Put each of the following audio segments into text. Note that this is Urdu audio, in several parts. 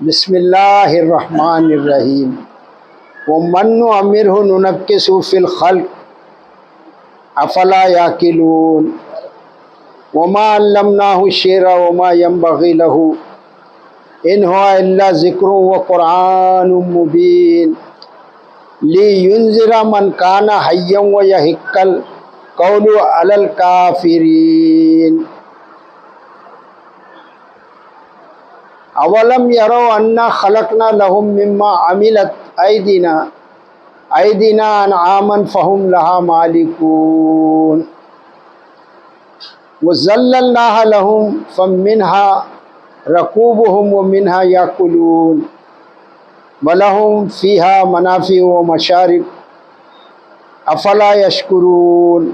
بسم اللہ الرحمن الرحیم ومن نعمرہ ننکسہ فی الخلق افلا یعقلون وما علمناہ الشعر وما ينبغی لہ ان ہوا الا ذکر وقرآن مبین لینذر من کان حیا ویحق القول علی الکافرین اولم یروا انا خلقنا لهم مما عملت ایدینا انعاما فهم لها مالکون وذللناها لهم فمنها ركوبهم ومنها یاکلون ولهم فیها منافع ومشارب افلا یشکرون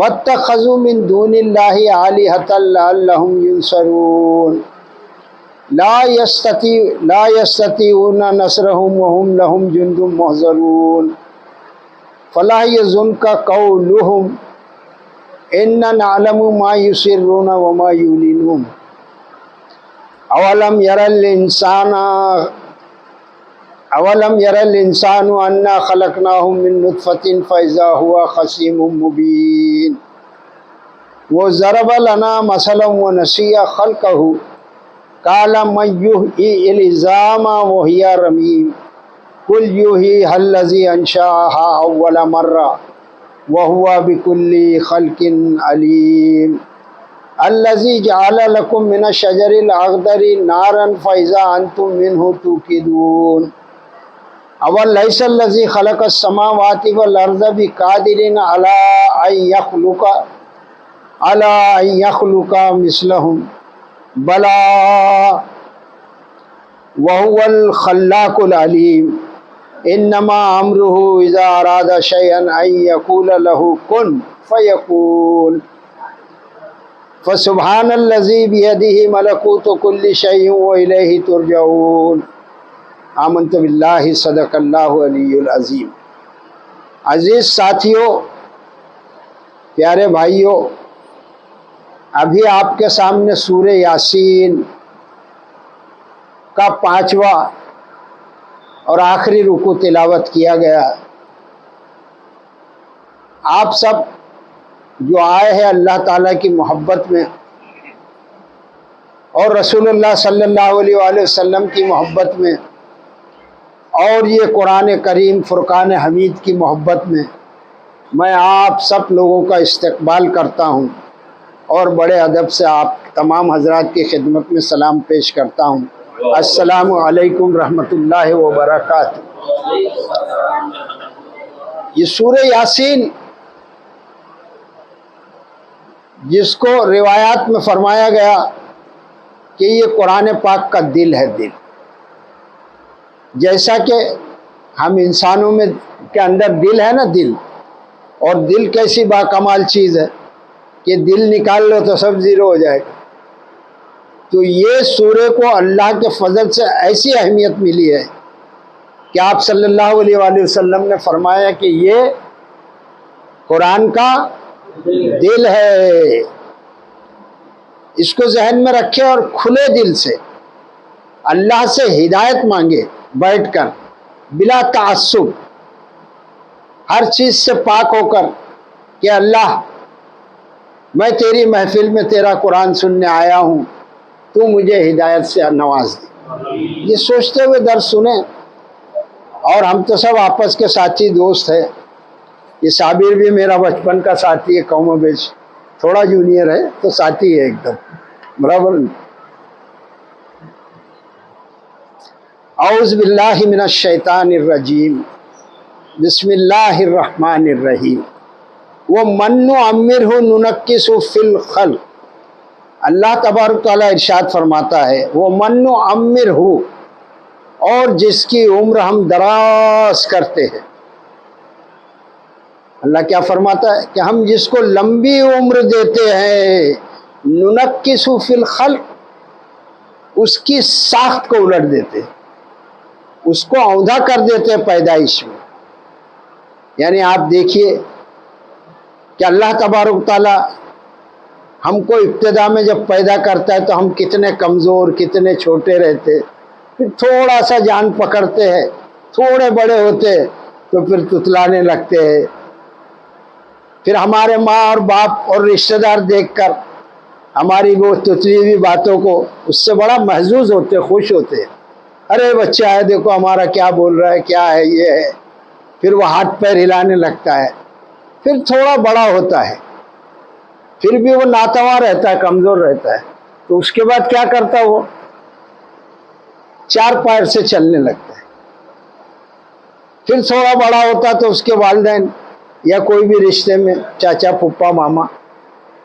واتخذوا من دون اللہ آلہۃ لعلهم ینصرون لا يستطيعون نصرهم وهم لهم جند محضرون فلا يحزنك قولهم إنا نعلم ما يسرون وما يعلنون أولم ير الإنسان أنا خلقناه من نطفة فإذا هو خصيم مبين وضرب لنا مثلا ونسي خلقه قال من يحيي العظام وهي رميم قل يحييها الذي انشأها اول مرة وهو بكل خلق عليم الذي جعل لكم من الشجر الأخضر نارا فإذا أنتم منه توقدون أوليس الذي خلق السماوات والأرض بقادر على أن يخلق مثلهم بلا وهو الخلاق العلیم انما امره اذا اراد شيئا ان يقول له كن فيكون فسبحان الذي بيده ملكوت كل شيء واليه ترجعون آمنت باللہ صدق اللہ علی العظیم۔ عزیز ساتھیوں، پیارے بھائیوں، ابھی آپ کے سامنے سورہ یاسین کا 5واں اور آخری رکوع تلاوت کیا گیا۔ آپ سب جو آئے ہیں اللہ تعالیٰ کی محبت میں اور رسول اللہ صلی اللہ علیہ وآلہ وسلم کی محبت میں اور یہ قرآن کریم فرقان حمید کی محبت میں آپ سب لوگوں کا استقبال کرتا ہوں اور بڑے ادب سے آپ تمام حضرات کی خدمت میں سلام پیش کرتا ہوں۔ السلام علیکم رحمۃ اللہ وبرکاتہ۔ یہ سورہ یاسین جس کو روایات میں فرمایا گیا کہ یہ قرآن پاک کا دل ہے، دل، جیسا کہ ہم انسانوں میں کے اندر دل ہے نا، دل، اور دل کیسی باکمال چیز ہے کہ دل نکال لو تو سب زیرو ہو جائے گا۔ تو یہ سورہ کو اللہ کے فضل سے ایسی اہمیت ملی ہے کہ آپ صلی اللہ علیہ وآلہ وسلم نے فرمایا کہ یہ قرآن کا دل ہے۔ اس کو ذہن میں رکھے اور کھلے دل سے اللہ سے ہدایت مانگے، بیٹھ کر بلا تعصب، ہر چیز سے پاک ہو کر کہ اللہ میں تیری محفل میں تیرا قرآن سننے آیا ہوں، تو مجھے ہدایت سے نواز دے۔ یہ سوچتے ہوئے درس سنیں۔ اور ہم تو سب آپس کے ساتھی دوست ہیں۔ یہ صابر بھی میرا بچپن کا ساتھی ہے، قوم و بیچ تھوڑا جونیئر ہے تو ساتھی ہے ایک دم برابر۔ اعوذ باللہ من الشیطان الرجیم، بسم اللہ الرحمن الرحیم۔ وَمَن نُعَمِّرْهُ نُنَكِّسْهُ فِي الْخَلْقِ، اللہ تبارک تعالیٰ ارشاد فرماتا ہے وَمَن نُعَمِّرْهُ، اور جس کی عمر ہم دراز کرتے ہیں۔ اللہ کیا فرماتا ہے کہ ہم جس کو لمبی عمر دیتے ہیں، نُنَكِّسْهُ فِي الْخَلْقِ، اس کی ساخت کو الٹ دیتے ہیں، اس کو اوندھا کر دیتے ہیں پیدائش میں۔ یعنی آپ دیکھیے کہ اللہ تبارک تعالیٰ ہم کو ابتدا میں جب پیدا کرتا ہے تو ہم کتنے کمزور، کتنے چھوٹے رہتے، پھر تھوڑا سا جان پکڑتے ہیں، تھوڑے بڑے ہوتے تو پھر تتلانے لگتے ہیں. پھر ہمارے ماں اور باپ اور رشتہ دار دیکھ کر ہماری وہ تتلی ہوئی باتوں کو اس سے بڑا محظوظ ہوتے، خوش ہوتے. ارے بچہ ہے، دیکھو ہمارا کیا بول رہا ہے، کیا ہے، یہ ہے. پھر وہ ہاتھ پیر ہلانے لگتا ہے. پھر تھوڑا بڑا ہوتا ہے، پھر بھی وہ ناتواں رہتا ہے، کمزور رہتا ہے. تو اس کے بعد کیا کرتا وہ؟ 4 پیر سے چلنے لگتا ہے. پھر تھوڑا بڑا ہوتا تو اس کے والدین یا کوئی بھی رشتے میں چاچا پھپھا ماما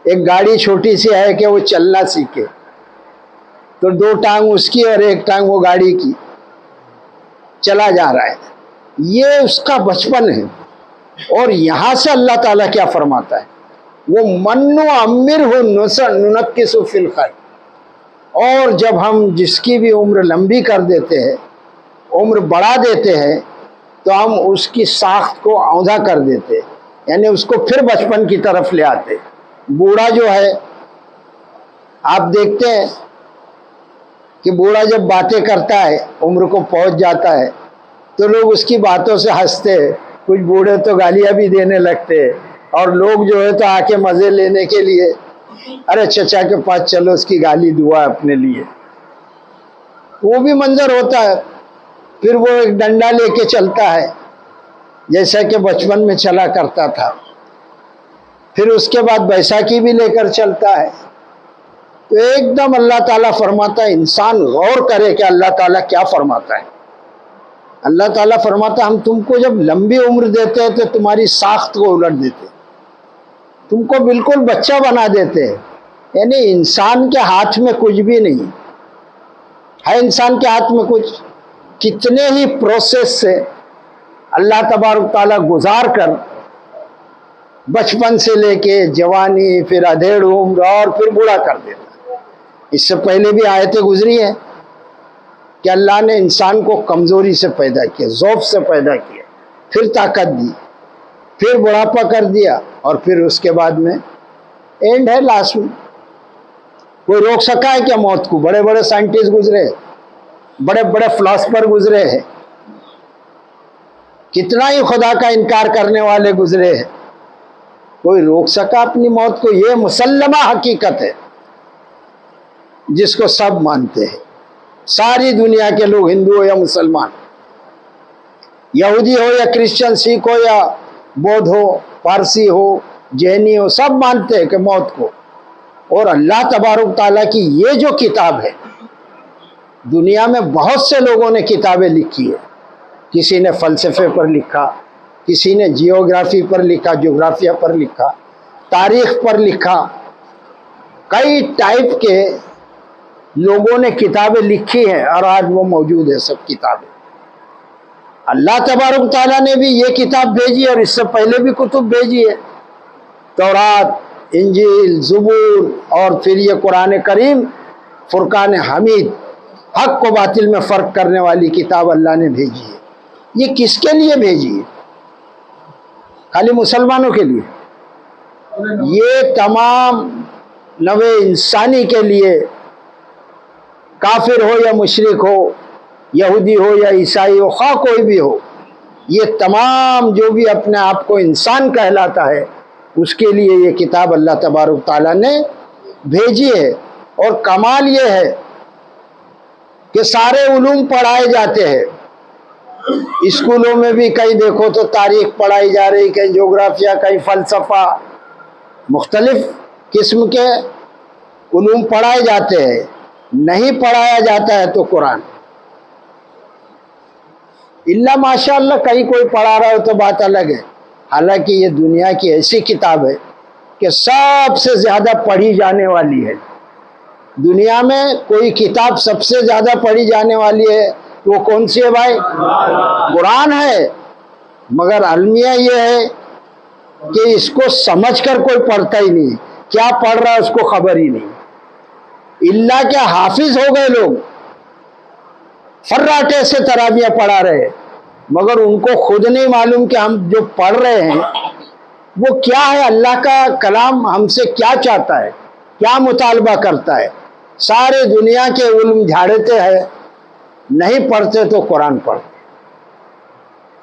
ایک گاڑی چھوٹی سی ہے کہ وہ چلنا سیکھے، تو 2 ٹانگ اس کی اور 1 ٹانگ وہ گاڑی کی، چلا جا رہا ہے. یہ اس کا بچپن ہے. اور یہاں سے اللہ تعالیٰ کیا فرماتا ہے؟ وہ منو امر ہو ننکس فی الخلق. اور جب ہم جس کی بھی عمر لمبی کر دیتے ہیں، عمر بڑھا دیتے ہیں، تو ہم اس کی ساخت کو اوندا کر دیتے، یعنی اس کو پھر بچپن کی طرف لے آتے. بوڑھا جو ہے، آپ دیکھتے ہیں کہ بوڑھا جب باتیں کرتا ہے، عمر کو پہنچ جاتا ہے، تو لوگ اس کی باتوں سے ہنستے ہیں. کچھ بوڑھے تو گالیاں بھی دینے لگتے ہیں، اور لوگ جو ہے تو آ کے مزے لینے کے لیے ارے چچا کے پاس چلو، اس کی گالی دعا اپنے لیے. وہ بھی منظر ہوتا ہے. پھر وہ ایک ڈنڈا لے کے چلتا ہے جیسا کہ بچپن میں چلا کرتا تھا. پھر اس کے بعد بیساکھی بھی لے کر چلتا ہے. تو ایک دم اللہ تعالیٰ فرماتا ہے، انسان غور کرے کہ اللہ تعالیٰ کیا فرماتا ہے. اللہ تعالیٰ فرماتا ہے ہم تم کو جب لمبی عمر دیتے ہیں تو تمہاری ساخت کو الٹ دیتے، تم کو بالکل بچہ بنا دیتے ہیں. یعنی انسان کے ہاتھ میں کچھ بھی نہیں ہے. انسان کے ہاتھ میں کچھ کتنے ہی پروسیس سے اللہ تبارک تعالیٰ گزار کر بچپن سے لے کے جوانی، پھر ادھیڑ عمر اور پھر بوڑھا کر دیتا. اس سے پہلے بھی آیتیں گزری ہیں کہ اللہ نے انسان کو کمزوری سے پیدا کیا، ضعف سے پیدا کیا، پھر طاقت دی، پھر بڑھاپا کر دیا، اور پھر اس کے بعد میں اینڈ ہے لاسٹ میں. کوئی روک سکا ہے کیا موت کو؟ بڑے بڑے سائنٹسٹ گزرے، بڑے بڑے فلاسفر گزرے ہیں، کتنا ہی خدا کا انکار کرنے والے گزرے ہیں. کوئی روک سکا اپنی موت کو؟ یہ مسلمہ حقیقت ہے جس کو سب مانتے ہیں، ساری دنیا کے لوگ، ہندو ہو یا مسلمان، یہودی ہو یا کرسچن، سکھ ہو یا بودھ ہو، پارسی ہو، جینی ہو، سب مانتے ہیں کہ موت کو. اور اللہ تبارک تعالیٰ کی یہ جو کتاب ہے، دنیا میں بہت سے لوگوں نے کتابیں لکھی ہے. کسی نے فلسفے پر لکھا، کسی نے جیوگرافی پر لکھا، جغرافیہ پر لکھا، تاریخ پر لکھا. کئی ٹائپ کے لوگوں نے کتابیں لکھی ہیں، اور آج وہ موجود ہے سب کتابیں. اللہ تبارک تعالیٰ نے بھی یہ کتاب بھیجی، اور اس سے پہلے بھی کتب بھیجی ہے، تورات، انجیل، زبور، اور پھر یہ قرآن کریم، فرقان حمید، حق و باطل میں فرق کرنے والی کتاب اللہ نے بھیجی ہے. یہ کس کے لیے بھیجی ہے؟ خالی مسلمانوں کے لیے؟ یہ تمام نوع انسانی کے لیے، کافر ہو یا مشرک ہو، یہودی ہو یا عیسائی ہو، خواہ کوئی بھی ہو، یہ تمام جو بھی اپنے آپ کو انسان کہلاتا ہے، اس کے لیے یہ کتاب اللہ تبارک تعالیٰ نے بھیجی ہے. اور کمال یہ ہے کہ سارے علوم پڑھائے جاتے ہیں. اسکولوں میں بھی کہیں دیکھو تو تاریخ پڑھائی جا رہی، کہیں جغرافیہ، کہیں فلسفہ، مختلف قسم کے علوم پڑھائے جاتے ہیں. نہیں پڑھایا جاتا ہے تو قرآن، اللہ ماشاء اللہ کہیں کوئی پڑھا رہا ہو تو بات الگ ہے. حالانکہ یہ دنیا کی ایسی کتاب ہے کہ سب سے زیادہ پڑھی جانے والی ہے. دنیا میں کوئی کتاب سب سے زیادہ پڑھی جانے والی ہے، وہ کون سی ہے بھائی؟ قرآن ہے. مگر المیہ یہ ہے کہ اس کو سمجھ کر کوئی پڑھتا ہی نہیں، کیا پڑھ رہا ہے اس کو خبر ہی نہیں. اللہ کے حافظ ہو گئے لوگ، فراٹے سے تراویح پڑھا رہے، مگر ان کو خود نہیں معلوم کہ ہم جو پڑھ رہے ہیں وہ کیا ہے، اللہ کا کلام ہم سے کیا چاہتا ہے، کیا مطالبہ کرتا ہے. سارے دنیا کے علم جھاڑتے ہیں، نہیں پڑھتے تو قرآن پڑھتے۔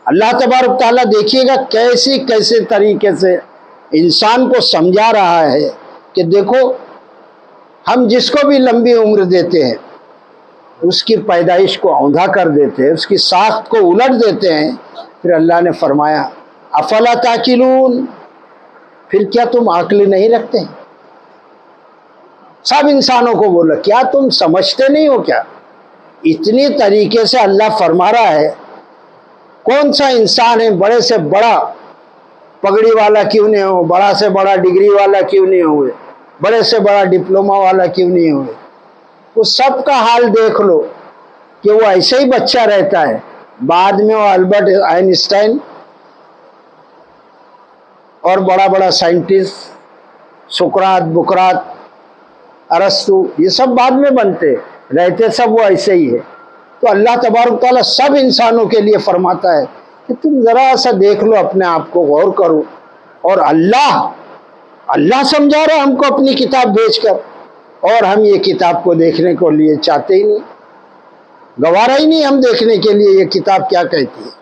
اللہ تبارک تعالیٰ دیکھیے گا کیسے طریقے سے انسان کو سمجھا رہا ہے کہ دیکھو ہم جس کو بھی لمبی عمر دیتے ہیں اس کی پیدائش کو اوندھا کر دیتے ہیں، اس کی ساخت کو الٹ دیتے ہیں۔ پھر اللہ نے فرمایا افلا تاکلون، پھر کیا تم عقل نہیں رکھتے؟ سب انسانوں کو بولا کیا تم سمجھتے نہیں ہو کیا؟ اتنی طریقے سے اللہ فرما رہا ہے۔ کون سا انسان ہے بڑے سے بڑا پگڑی والا کیوں نہیں ہو، بڑا سے بڑا ڈگری والا کیوں نہیں ہوئے، بڑے سے بڑا ڈپلومہ والا کیوں نہیں ہوئے، وہ سب کا حال دیکھ لو کہ وہ ایسے ہی بچہ رہتا ہے۔ بعد میں وہ البرٹ آئنسٹائن اور بڑا بڑا سائنٹسٹ سقراط بکرات ارسطو یہ سب بعد میں بنتے، رہتے سب وہ ایسے ہی ہے۔ تو اللہ تبارک تعالیٰ سب انسانوں کے لیے فرماتا ہے کہ تم ذرا سا دیکھ لو، اپنے آپ کو غور کرو۔ اور اللہ سمجھا رہا ہے ہم کو اپنی کتاب بھیج کر، اور ہم یہ کتاب کو دیکھنے کو لیے چاہتے ہی نہیں، گوارا ہی نہیں ہم دیکھنے کے لیے یہ کتاب کیا کہتی ہے۔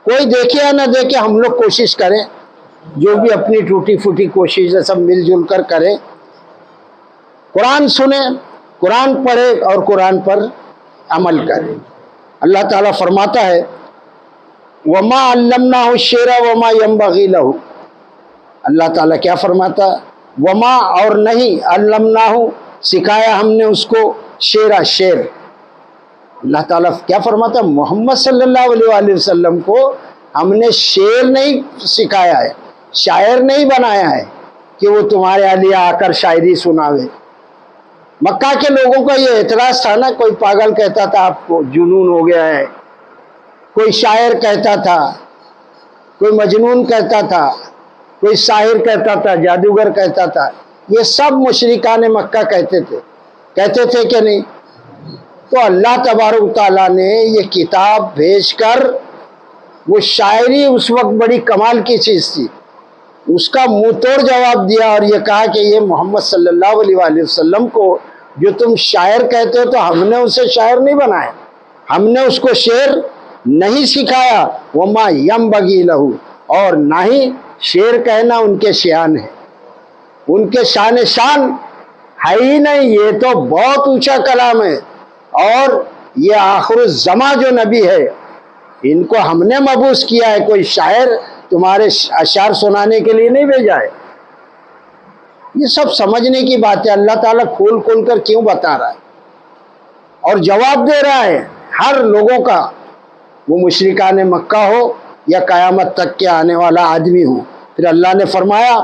کوئی دیکھے یا نہ دیکھے ہم لوگ کوشش کریں، جو بھی اپنی ٹوٹی پھوٹی کوشش ہے سب مل جل کر کریں، قرآن سنیں، قرآن پڑھے اور قرآن پر عمل کریں۔ اللہ تعالیٰ فرماتا ہے وما علمناہ الشعر وما ينبغي له، اللہ تعالیٰ کیا فرماتا ہے؟ وما اور نہیں، علمناہ سکھایا ہم نے اس کو، شعر۔ اللہ تعالیٰ کیا فرماتا ہے؟ محمد صلی اللہ علیہ وآلہ وسلم کو ہم نے شعر نہیں سکھایا ہے، شاعر نہیں بنایا ہے کہ وہ تمہارے لیے آ کر شاعری سناوے۔ مکہ کے لوگوں کا یہ اعتراض تھا نا، کوئی پاگل کہتا تھا آپ کو جنون ہو گیا ہے، کوئی شاعر کہتا تھا، کوئی مجنون کہتا تھا، کوئی ساحر کہتا تھا، جادوگر کہتا تھا، یہ سب مشرکان مکہ کہتے تھے کہ نہیں؟ تو اللہ تبارک تعالیٰ نے یہ کتاب بھیج کر، وہ شاعری اس وقت بڑی کمال کی چیز تھی، اس کا منہ توڑ جواب دیا اور یہ کہا کہ یہ محمد صلی اللہ علیہ وآلہ وسلم کو جو تم شاعر کہتے ہو تو ہم نے اسے شاعر نہیں بنایا، ہم نے اس کو شعر نہیں سکھایا۔ وما ينبغي له، اور نہ ہی شعر کہنا ان کے شان ہے، ان کے شان ہے ہی نہیں، یہ تو بہت اونچا کلام ہے۔ اور یہ آخر الزماں جو نبی ہے ان کو ہم نے مبعوث کیا ہے، کوئی شاعر تمہارے اشعار سنانے کے لیے نہیں بھیجا ہے۔ یہ سب سمجھنے کی بات ہے، اللہ تعالیٰ کھول کر کیوں بتا رہا ہے اور جواب دے رہا ہے ہر لوگوں کا، وہ مشرکان مکہ ہو یا قیامت تک کے آنے والا آدمی ہو۔ پھر اللہ نے فرمایا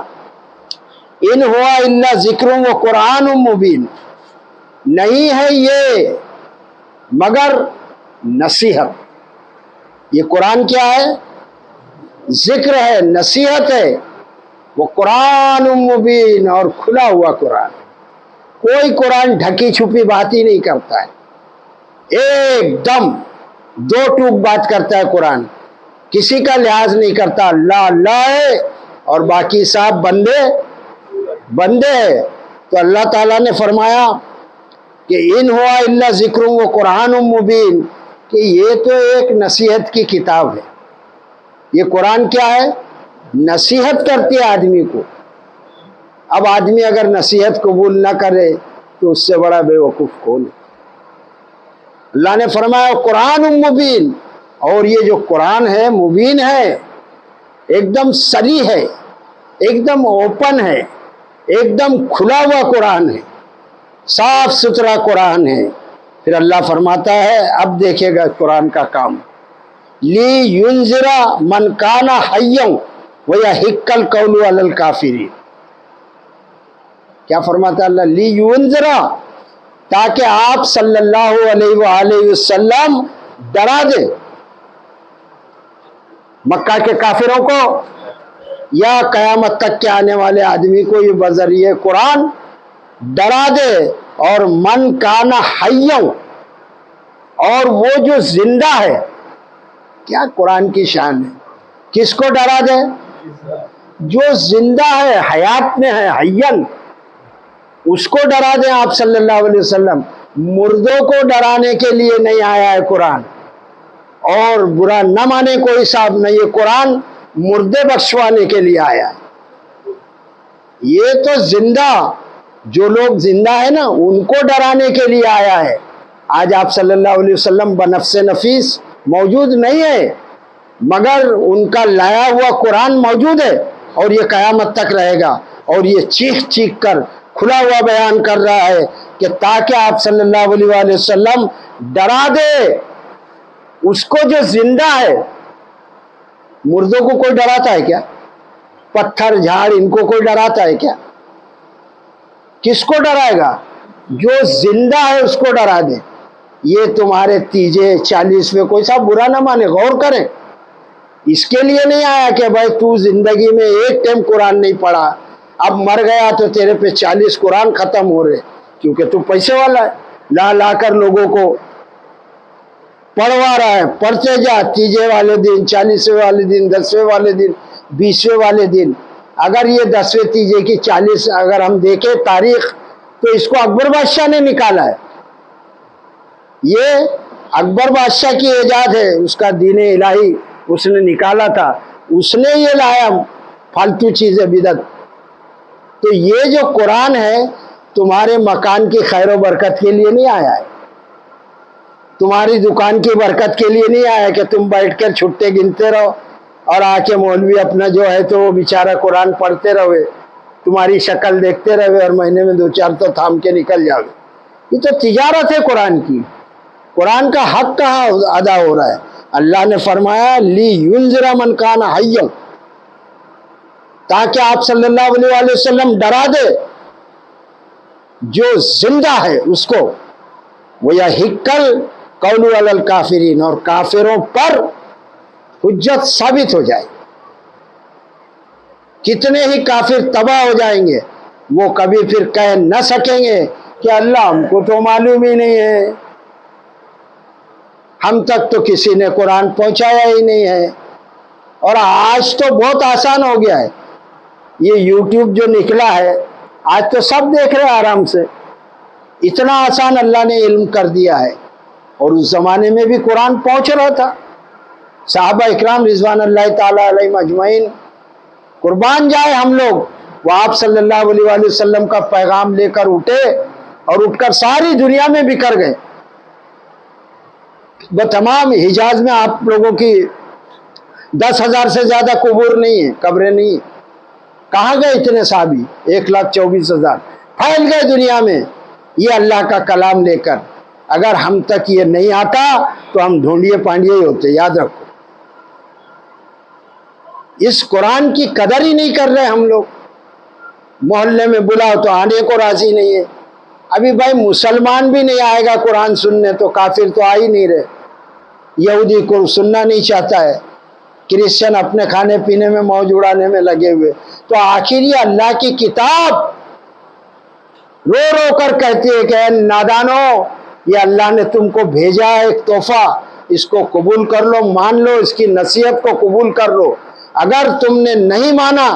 ان ہوا الا ذکر و قرآن مبین، نہیں ہے یہ مگر نصیحت۔ یہ قرآن کیا ہے؟ ذکر ہے، نصیحت ہے، وہ قرآن مبین، اور کھلا ہوا قرآن۔ کوئی قرآن ڈھکی چھپی بات ہی نہیں کرتا ہے، ایک دم دو ٹوک بات کرتا ہے قرآن، کسی کا لحاظ نہیں کرتا، اللہ اللہ ہے اور باقی صاحب بندے ہے۔ تو اللہ تعالیٰ نے فرمایا کہ ان ہوا الا ذکر و قرآن مبین، کہ یہ تو ایک نصیحت کی کتاب ہے۔ یہ قرآن کیا ہے؟ نصیحت کرتی ہے آدمی کو۔ اب آدمی اگر نصیحت قبول نہ کرے تو اس سے بڑا بے وقوف کون ہے؟ اللہ نے فرمایا قرآن مبین، اور یہ جو قرآن ہے مبین ہے، ایک دم صریح ہے، ایک دم اوپن ہے، ایک دم کھلا ہوا قرآن ہے، صاف ستھرا قرآن ہے۔ پھر اللہ فرماتا ہے اب دیکھے گا قرآن کا کام، لی ینذرا من کان حیا ویحق القول علی الکافرین۔ کیا فرماتا ہے اللہ؟ لی ینذرا، تاکہ آپ صلی اللہ علیہ وآلہ وسلم ڈرا دے مکہ کے کافروں کو یا قیامت تک کے آنے والے آدمی کو، یہ بذریعہ قرآن ڈرا دے۔ اور من کان حیا، اور وہ جو زندہ ہے، کیا قرآن کی شان ہے، کس کو ڈرا دے؟ جو زندہ ہے، حیات میں ہے، حیاً، اس کو ڈرا دیں آپ صلی اللہ علیہ وسلم۔ مردوں کو ڈرانے کے لیے نہیں آیا ہے قرآن، اور برا نہ مانے کوئی صاحب نہ، یہ قرآن مردے بخشوانے کے لیے آیا ہے۔ یہ تو زندہ، جو لوگ زندہ ہیں نا ان کو ڈرانے کے لیے آیا ہے۔ آج آپ صلی اللہ علیہ وسلم بنفس نفیس موجود نہیں ہے، مگر ان کا لایا ہوا قرآن موجود ہے، اور یہ قیامت تک رہے گا، اور یہ چیخ چیخ کر کھلا ہوا بیان کر رہا ہے کہ تاکہ آپ صلی اللہ علیہ وآلہ وسلم ڈرا دے اس کو جو زندہ ہے۔ مردوں کو کوئی ڈراتا ہے کیا؟ پتھر جھاڑ ان کو کوئی ڈراتا ہے کیا؟ کس کو ڈرائے گا؟ جو زندہ ہے اس کو ڈرا دے۔ یہ تمہارے تیجے 40ویں کوئی صاحب برا نہ مانے، غور کریں، اس کے لیے نہیں آیا کہ بھائی تو زندگی میں ایک ٹائم قرآن نہیں پڑھا، اب مر گیا تو تیرے پہ 40 قرآن ختم ہو رہے، کیونکہ تو پیسے والا ہے، لا لا کر لوگوں کو پڑھوا رہا ہے۔ پڑھتے جا، تیجے والے دن، 40ویں والے دن، 10ویں والے دن، 20ویں والے دن۔ اگر یہ 10ویں تیجے کی 40 اگر ہم دیکھیں تاریخ تو اس کو اکبر بادشاہ نے نکالا ہے۔ یہ اکبر بادشاہ کی ایجاد ہے، اس کا دین الہی اس نے نکالا تھا، اس نے یہ لایا فالتو چیزیں بدعت۔ تو یہ جو قرآن ہے تمہارے مکان کی خیر و برکت کے لیے نہیں آیا ہے، تمہاری دکان کی برکت کے لیے نہیں آیا کہ تم بیٹھ کر چھٹے گنتے رہو اور آ کے مولوی اپنا جو ہے تو وہ بیچارہ قرآن پڑھتے رہے، تمہاری شکل دیکھتے رہے اور مہینے میں 2-4 تو تھام کے نکل جاؤ۔ یہ تو تجارت ہے قرآن کی، قرآن کا حق کہاں ادا ہو رہا ہے؟ اللہ نے فرمایا لی ینذر من کان حیا، تاکہ آپ صلی اللہ علیہ وسلم ڈرا دے جو زندہ ہے اس کو، وَيَحِقَّ الْقَوْلُ عَلَى الْكَافِرِينَ، اور کافروں پر حجت ثابت ہو جائے۔ کتنے ہی کافر تباہ ہو جائیں گے، وہ کبھی پھر کہہ نہ سکیں گے کہ اللہ ہم کو تو معلوم ہی نہیں ہے، ہم تک تو کسی نے قرآن پہنچایا ہی نہیں ہے۔ اور آج تو بہت آسان ہو گیا ہے، یہ یوٹیوب جو نکلا ہے آج تو سب دیکھ رہے ہیں آرام سے، اتنا آسان اللہ نے علم کر دیا ہے۔ اور اس زمانے میں بھی قرآن پہنچ رہا تھا، صحابہ اکرام رضوان اللہ تعالی علیہم اجمعین قربان جائے ہم لوگ، وہ آپ صلی اللہ علیہ وآلہ وسلم کا پیغام لے کر اٹھے اور اٹھ کر ساری دنیا میں بکھر گئے۔ تمام حجاز میں آپ لوگوں کی 10,000 سے زیادہ قبور نہیں ہیں، قبریں نہیں ہیں۔ کہاں گئے اتنے صحابی؟ 1,24,000 پھیل گئے دنیا میں یہ اللہ کا کلام لے کر۔ اگر ہم تک یہ نہیں آتا تو ہم ڈھونڈیے پانڈیے ہی ہوتے، یاد رکھو۔ اس قرآن کی قدر ہی نہیں کر رہے ہم لوگ، محلے میں بلاؤ تو آنے کو راضی نہیں ہے۔ ابھی بھائی مسلمان بھی نہیں آئے گا قرآن سننے تو کافر تو آ ہی نہیں رہے، یہودی کو سننا نہیں چاہتا ہے، کرسچن اپنے کھانے پینے میں موج اڑانے میں لگے ہوئے۔ تو آخر یہ اللہ کی کتاب رو رو کر کہتی ہے کہ اے نادانو، یہ اللہ نے تم کو بھیجا ہے ایک تحفہ، اس کو قبول کر لو، مان لو، اس کی نصیحت کو قبول کر لو۔ اگر تم نے نہیں مانا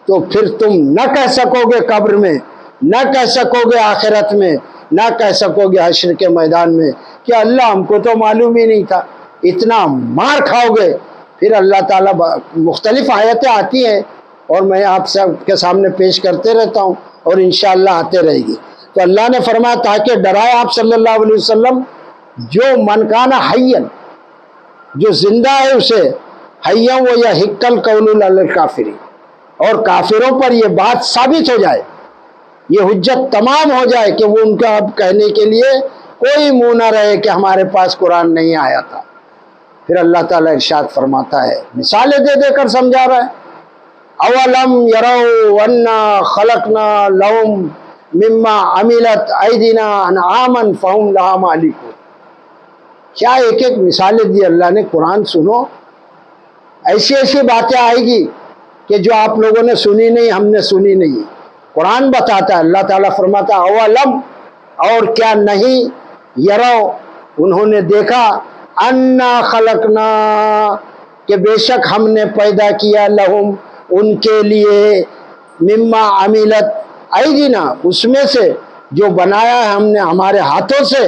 تو پھر تم نہ کہہ سکو گے قبر میں، نہ کہہ سکو گے آخرت میں، نہ کہہ سکو گے حشر کے میدان میں کہ اللہ ہم کو تو معلوم ہی نہیں تھا۔ اتنا مار کھاؤ گے۔ پھر اللہ تعالیٰ مختلف آیتیں آتی ہیں اور میں آپ سب کے سامنے پیش کرتے رہتا ہوں اور انشاءاللہ آتے رہے گی۔ تو اللہ نے فرمایا تاکہ ڈرائے آپ صلی اللہ علیہ وسلم جو من کان حیا، جو زندہ ہے اسے، حیا وَيَحِقَّ الْقَوْلُ عَلَى الْكَافِرِينَ، اور کافروں پر یہ بات ثابت ہو جائے، یہ حجت تمام ہو جائے کہ وہ ان کا اب کہنے کے لیے کوئی منہ نہ رہے کہ ہمارے پاس قرآن نہیں آیا تھا۔ پھر اللہ تعالیٰ ارشاد فرماتا ہے، مثالیں دے دے کر سمجھا رہا ہے، اولم یروا انا خلقنا لهم مما عملت ایدینا انعاما فهم لها مالکون۔ کیا ایک ایک مثالیں دی اللہ نے، قرآن سنو، ایسی ایسی باتیں آئے گی کہ جو آپ لوگوں نے سنی نہیں، ہم نے سنی نہیں، قرآن بتاتا ہے۔ اللہ تعالیٰ فرماتا ہے اولم، اور کیا نہیں، یرو، انہوں نے دیکھا، انا خلقنا، کہ بے شک ہم نے پیدا کیا، لہم، ان کے لیے، مما عملت ایدینا، اس میں سے جو بنایا ہے ہم نے ہمارے ہاتھوں سے،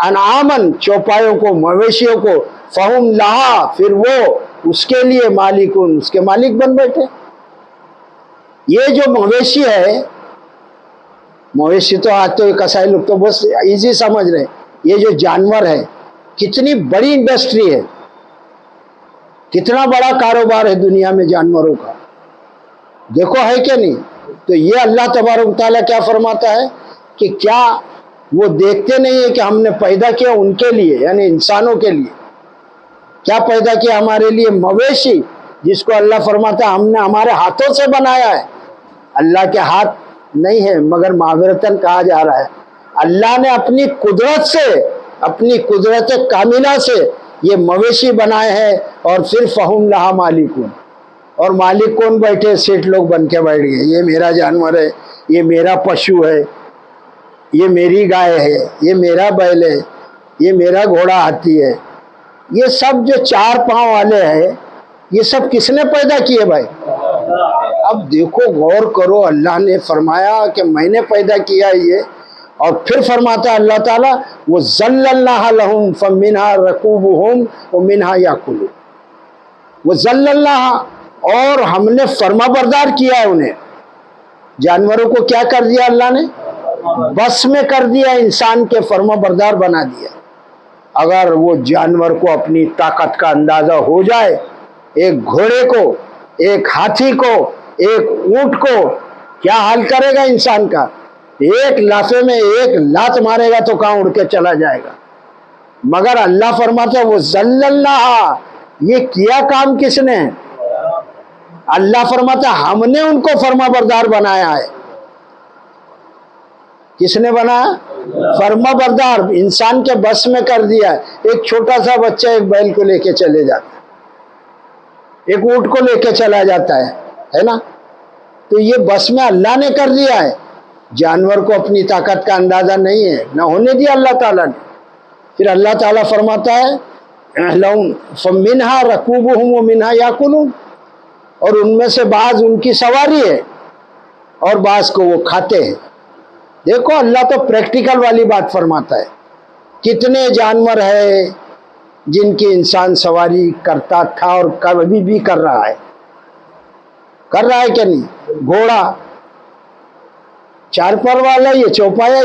انعامن چوپایوں کو، مویشیوں کو، فہم لہا پھر وہ اس کے لیے مالکون اس کے مالک بن بیٹھے۔ یہ جو مویشی ہے، مویشی تو آج تو کسائی لوگ تو بس ایزی سمجھ رہے ہیں، یہ جو جانور ہے کتنی بڑی انڈسٹری ہے، کتنا بڑا کاروبار ہے دنیا میں جانوروں کا، دیکھو ہے کہ نہیں؟ تو یہ اللہ تبارک تعالیٰ کیا فرماتا ہے کہ کیا وہ دیکھتے نہیں ہے کہ ہم نے پیدا کیا ان کے لیے، یعنی انسانوں کے لیے کیا پیدا کیا ہمارے لیے؟ مویشی، جس کو اللہ فرماتا ہے ہم نے ہمارے ہاتھوں سے بنایا ہے۔ اللہ کے ہاتھ نہیں ہے مگر معذرتاً کہا جا رہا ہے، اللہ نے اپنی قدرت سے، اپنی قدرت کاملہ سے یہ مویشی بنائے ہیں، اور پھر فہم لہا مالکون، اور مالک کون بیٹھے؟ سیٹ لوگ بن کے بیٹھ گئے، یہ میرا جانور ہے، یہ میرا پشو ہے، یہ میری گائے ہے، یہ میرا بیل ہے، یہ میرا گھوڑا ہاتھی ہے۔ یہ سب جو چار پاؤں والے ہیں یہ سب کس نے پیدا کیے بھائی؟ اب دیکھو غور کرو، اللہ نے فرمایا کہ میں نے پیدا کیا یہ، اور پھر فرماتا ہے اللہ تعالیٰ وَذَلَّلْنَاهَا لَهُمْ فَمِنْهَا رَكُوبُهُمْ وَمِنْهَا يَأْكُلُونَ، وَذَلَّلْنَاهَا، اور ہم نے فرما بردار کیا ہے انہیں، جانوروں کو کیا کر دیا اللہ نے؟ بس میں کر دیا، انسان کے فرما بردار بنا دیا۔ اگر وہ جانور کو اپنی طاقت کا اندازہ ہو جائے، ایک گھوڑے کو، ایک ہاتھی کو، ایک اونٹ کو، کیا حال کرے گا انسان کا؟ ایک لافے میں ایک لات مارے گا تو کہاں اڑ کے چلا جائے گا۔ مگر اللہ فرماتا ہے وہ ذَلَّلْنَاهَا، یہ کیا کام کس نے؟ اللہ فرماتا ہے ہم نے ان کو فرما بردار بنایا ہے۔ کس نے بنایا؟ فرما بردار، انسان کے بس میں کر دیا ہے۔ ایک چھوٹا سا بچہ ایک بیل کو لے کے چلے جاتا ہے، ایک اونٹ کو لے کے چلا جاتا ہے نا؟ تو یہ بس میں اللہ نے کر دیا ہے، جانور کو اپنی طاقت کا اندازہ نہیں ہے، نہ ہونے دیا اللہ تعالیٰ نے۔ پھر اللہ تعالیٰ فرماتا ہے فَمِنْهَا رَكُوبُهُمْ وَمِنْهَا يَأْكُلُونَ، اور ان میں سے بعض ان کی سواری ہے اور بعض کو وہ کھاتے ہیں۔ دیکھو اللہ تو پریکٹیکل والی بات فرماتا ہے، کتنے جانور ہیں جن کی انسان سواری کرتا تھا اور کبھی بھی کر رہا ہے کہ نہیں؟ گھوڑا چار پر والا، یہ چوپایا،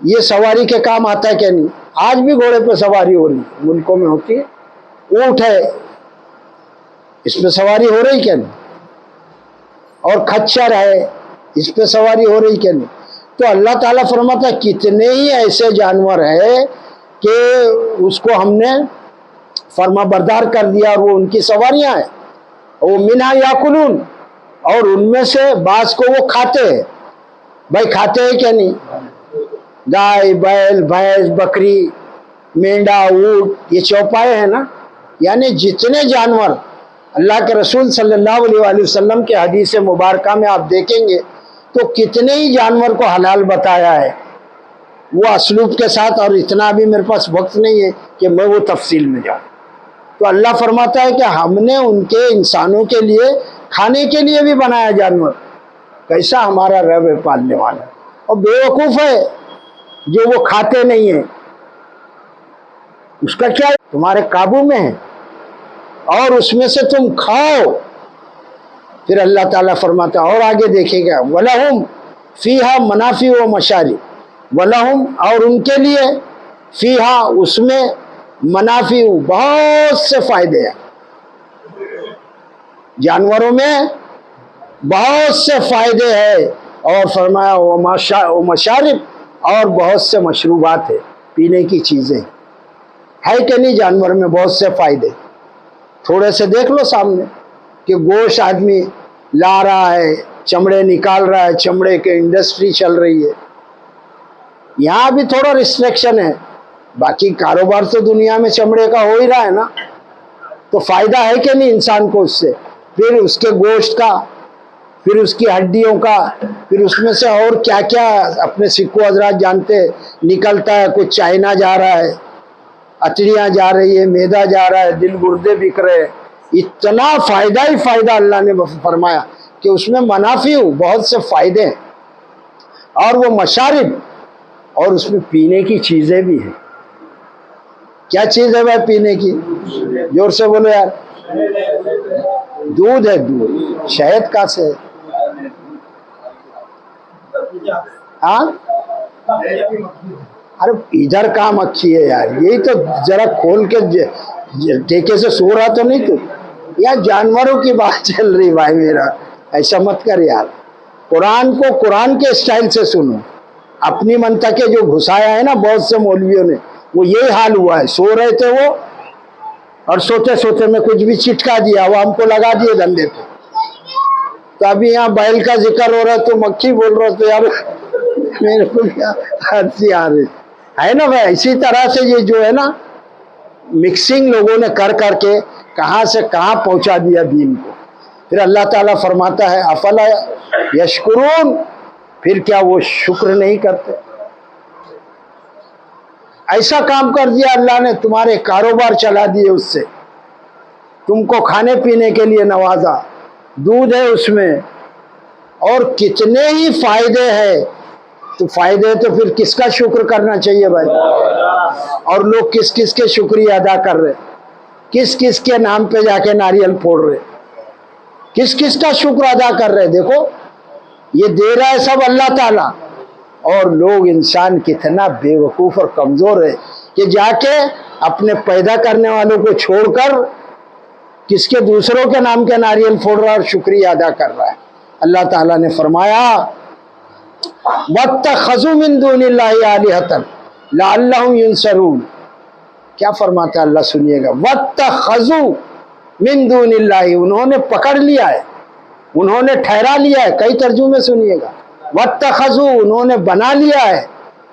یہ سواری کے کام آتا ہے کہ نہیں؟ آج بھی گھوڑے پہ سواری ہو رہی ملکوں میں ہوتی ہے، اونٹ ہے اس پہ سواری ہو رہی کہ نہیں؟ اور کھچر ہے اس پہ سواری ہو رہی کہ نہیں؟ تو اللہ تعالیٰ فرماتا ہے کتنے ہی ایسے جانور ہیں کہ اس کو ہم نے فرما بردار کر دیا اور وہ ان کی سواریاں ہیں۔ وہ منہا یاکلون، اور ان میں سے بعض کو وہ کھاتے ہیں۔ بھائی کھاتے ہیں کہ نہیں؟ گائے، بیل، بھینس، بکری، مینڈا، اونٹ، یہ چوپائے ہیں نا، یعنی جتنے جانور اللہ کے رسول صلی اللہ علیہ وآلہ وسلم کے حدیث مبارکہ میں آپ دیکھیں گے تو کتنے ہی جانور کو حلال بتایا ہے، وہ اسلوب کے ساتھ، اور اتنا بھی میرے پاس وقت نہیں ہے کہ میں وہ تفصیل میں جاؤں۔ تو اللہ فرماتا ہے کہ ہم نے ان کے انسانوں کے لیے کھانے کے لیے بھی بنایا جانور۔ کیسا ہمارا رب ہے پالنے والا، اور بیوقوف ہے جو وہ کھاتے نہیں ہیں، اس کا کیا تمہارے قابو میں ہے، اور اس میں سے تم کھاؤ۔ پھر اللہ تعالیٰ فرماتا ہے اور آگے دیکھے گا وَلَهُمْ فِيهَا مَنَافِعُ وَمَشَارِبُ، وَلَهُمْ، اور ان کے لیے، فِيهَا، اس میں، منافع، بہت سے فائدے ہیں، جانوروں میں بہت سے فائدے ہیں، اور فرمایا وَمَشَارِبُ، اور بہت سے مشروبات ہیں، پینے کی چیزیں ہے کہ نہیں؟ جانور میں بہت سے فائدے، تھوڑے سے دیکھ لو سامنے کہ گوشت آدمی لا رہا ہے، چمڑے نکال رہا ہے، چمڑے کے انڈسٹری چل رہی ہے، یہاں بھی تھوڑا ریسٹرکشن ہے، باقی کاروبار تو دنیا میں چمڑے کا ہو ہی رہا ہے نا، تو فائدہ ہے کہ نہیں انسان کو اس سے؟ پھر اس کے گوشت کا، پھر اس کی ہڈیوں کا، پھر اس میں سے اور کیا کیا اپنے سکھو حضرات جانتے نکلتا ہے، کچھ چائنا جا رہا ہے، اتڑیاں جا رہی ہے، میدا جا رہا ہے، دل گردے بک رہے ہیں، اتنا فائدہ ہی فائدہ اللہ نے فرمایا کہ اس میں منافع، بہت سے فائدے ہیں۔ اور وہ مشارب، اور اس میں پینے کی چیزیں بھی ہیں. کیا چیز ہے بھائی پینے کی؟ زور سے بولو یار. دودھ ہے. دودھ شہد کا سے. ہاں ارے ادھر کہاں مکھی ہے یار؟ یہی تو ذرا کھول کے ٹیکے سے سو رہا تو نہیں تو یار جانوروں کی بات چل رہی بھائی میرا. ایسا مت کر یار. قرآن کو قرآن کے اسٹائل سے سنو. اپنی منطقے جو گھسایا ہے نا بہت سے مولویوں نے، وہ یہی حال ہوا ہے. سو رہے تھے وہ اور سوتے سوتے میں کچھ بھی چٹکا دیا، وہ ہم کو لگا دیے دھندے پہ. تو ابھی یہاں بیل کا ذکر ہو رہا ہے تو مکھی بول رہا تو یار میرے کو کیا ہنسی آ رہی ہے نا بھائی. اسی طرح سے یہ جو ہے نا مکسنگ لوگوں نے کر کر کے کہاں سے کہاں پہنچا دیا دین کو. پھر اللہ تعالیٰ فرماتا ہے افلا یشکرون، پھر کیا وہ شکر نہیں کرتے؟ ایسا کام کر دیا اللہ نے، تمہارے کاروبار چلا دیے اس سے، تم کو کھانے پینے کے لیے نوازا، دودھ ہے اس میں اور کتنے ہی فائدے ہیں. تو فائدے تو پھر کس کا شکر کرنا چاہیے بھائی؟ اور لوگ کس کس کے شکریہ ادا کر رہے، کس کس کے نام پہ جا کے ناریل پھوڑ رہے، کس کس کا شکر ادا کر رہے. دیکھو یہ دے رہا ہے سب اللہ تعالیٰ، اور لوگ انسان کتنا بے وقوف اور کمزور ہے کہ جا کے اپنے پیدا کرنے والوں کو چھوڑ کر کس کے دوسروں کے نام کے ناریل پھوڑ رہا اور شکریہ ادا کر رہا ہے. اللہ تعالیٰ نے فرمایا وَاتَّخَذُوا مِن دُونِ اللَّهِ آلِهَةً لَعَلَّهُمْ يُنصَرُونَ. کیا فرماتا ہے اللہ سنیے گا. وَاتَّخَذُوا مِن دُونِ اللَّهِ، انہوں نے پکڑ لیا ہے، انہوں نے ٹھہرا لیا ہے. کئی ترجمے سنیے گا. وَاتَّخَذُوا انہوں نے بنا لیا ہے،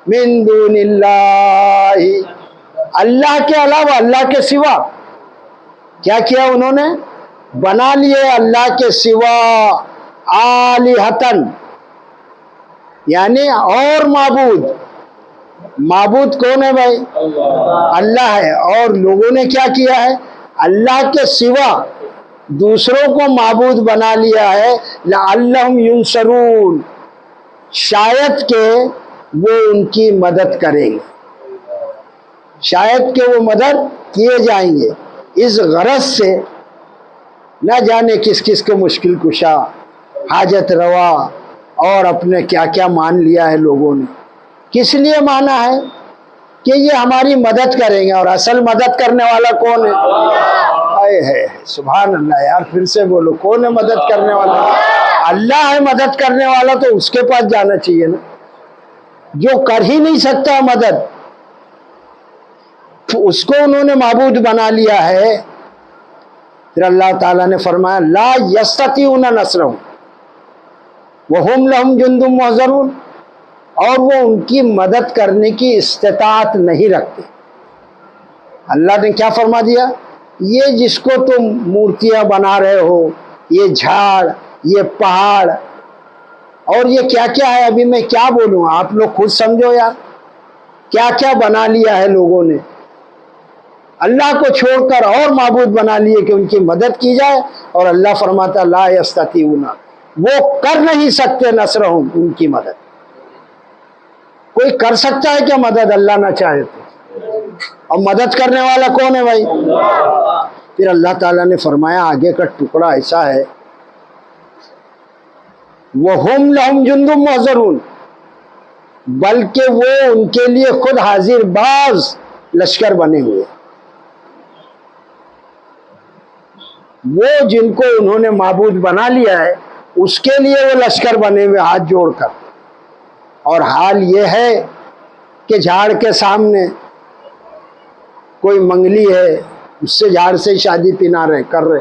مِن دُونِ اللَّهِ اللہ کے علاوہ، اللہ کے سوا. کیا کیا انہوں نے؟ بنا لیے اللہ کے سوا آلہتن، یعنی اور معبود. معبود کون ہے بھائی؟ اللہ ہے. اور لوگوں نے کیا کیا ہے؟ اللہ کے سوا دوسروں کو معبود بنا لیا ہے. لعلہم ینصرون، شاید کہ وہ ان کی مدد کریں گے، شاید کہ وہ مدد کیے جائیں گے. اس غرض سے نہ جانے کس کس کو مشکل کشا، حاجت روا اور اپنے کیا کیا مان لیا ہے لوگوں نے. کس لیے مانا ہے؟ کہ یہ ہماری مدد کریں گے. اور اصل مدد کرنے والا کون ہے؟ آئے ہے سبحان اللہ یار. پھر سے بولو کون ہے مدد کرنے والا؟ اللہ ہے مدد کرنے والا. تو اس کے پاس جانا چاہیے نا، جو کر ہی نہیں سکتا مدد، تو اس کو انہوں نے معبود بنا لیا ہے. پھر اللہ تعالیٰ نے فرمایا لا یستطیعون نصرہم وہم لہم جند محضرون، اور وہ ان کی مدد کرنے کی استطاعت نہیں رکھتے. اللہ نے کیا فرما دیا؟ یہ جس کو تم مورتیاں بنا رہے ہو، یہ جھاڑ، یہ پہاڑ اور یہ کیا کیا ہے، ابھی میں کیا بولوں، آپ لوگ خود سمجھو یار. کیا کیا بنا لیا ہے لوگوں نے، اللہ کو چھوڑ کر اور معبود بنا لیے کہ ان کی مدد کی جائے. اور اللہ فرماتا لا یستطیعون، وہ کر نہیں سکتے نصرہم، ان کی مدد. کوئی کر سکتا ہے کیا مدد اللہ نہ چاہے تو؟ اور مدد کرنے والا کون ہے بھائی؟ پھر اللہ تعالیٰ نے فرمایا آگے کا ٹکڑا ایسا ہے وَهُمْ لَهُمْ جُنْدٌ مُحْضَرُونَ، بلکہ وہ ان کے لیے خود حاضر باز لشکر بنے ہوئے. وہ جن کو انہوں نے معبود بنا لیا ہے اس کے لیے وہ لشکر بنے ہوئے ہاتھ جوڑ کر. اور حال یہ ہے کہ جھاڑ کے سامنے کوئی منگلی ہے، اس سے جھاڑ سے شادی پنا رہے کر رہے.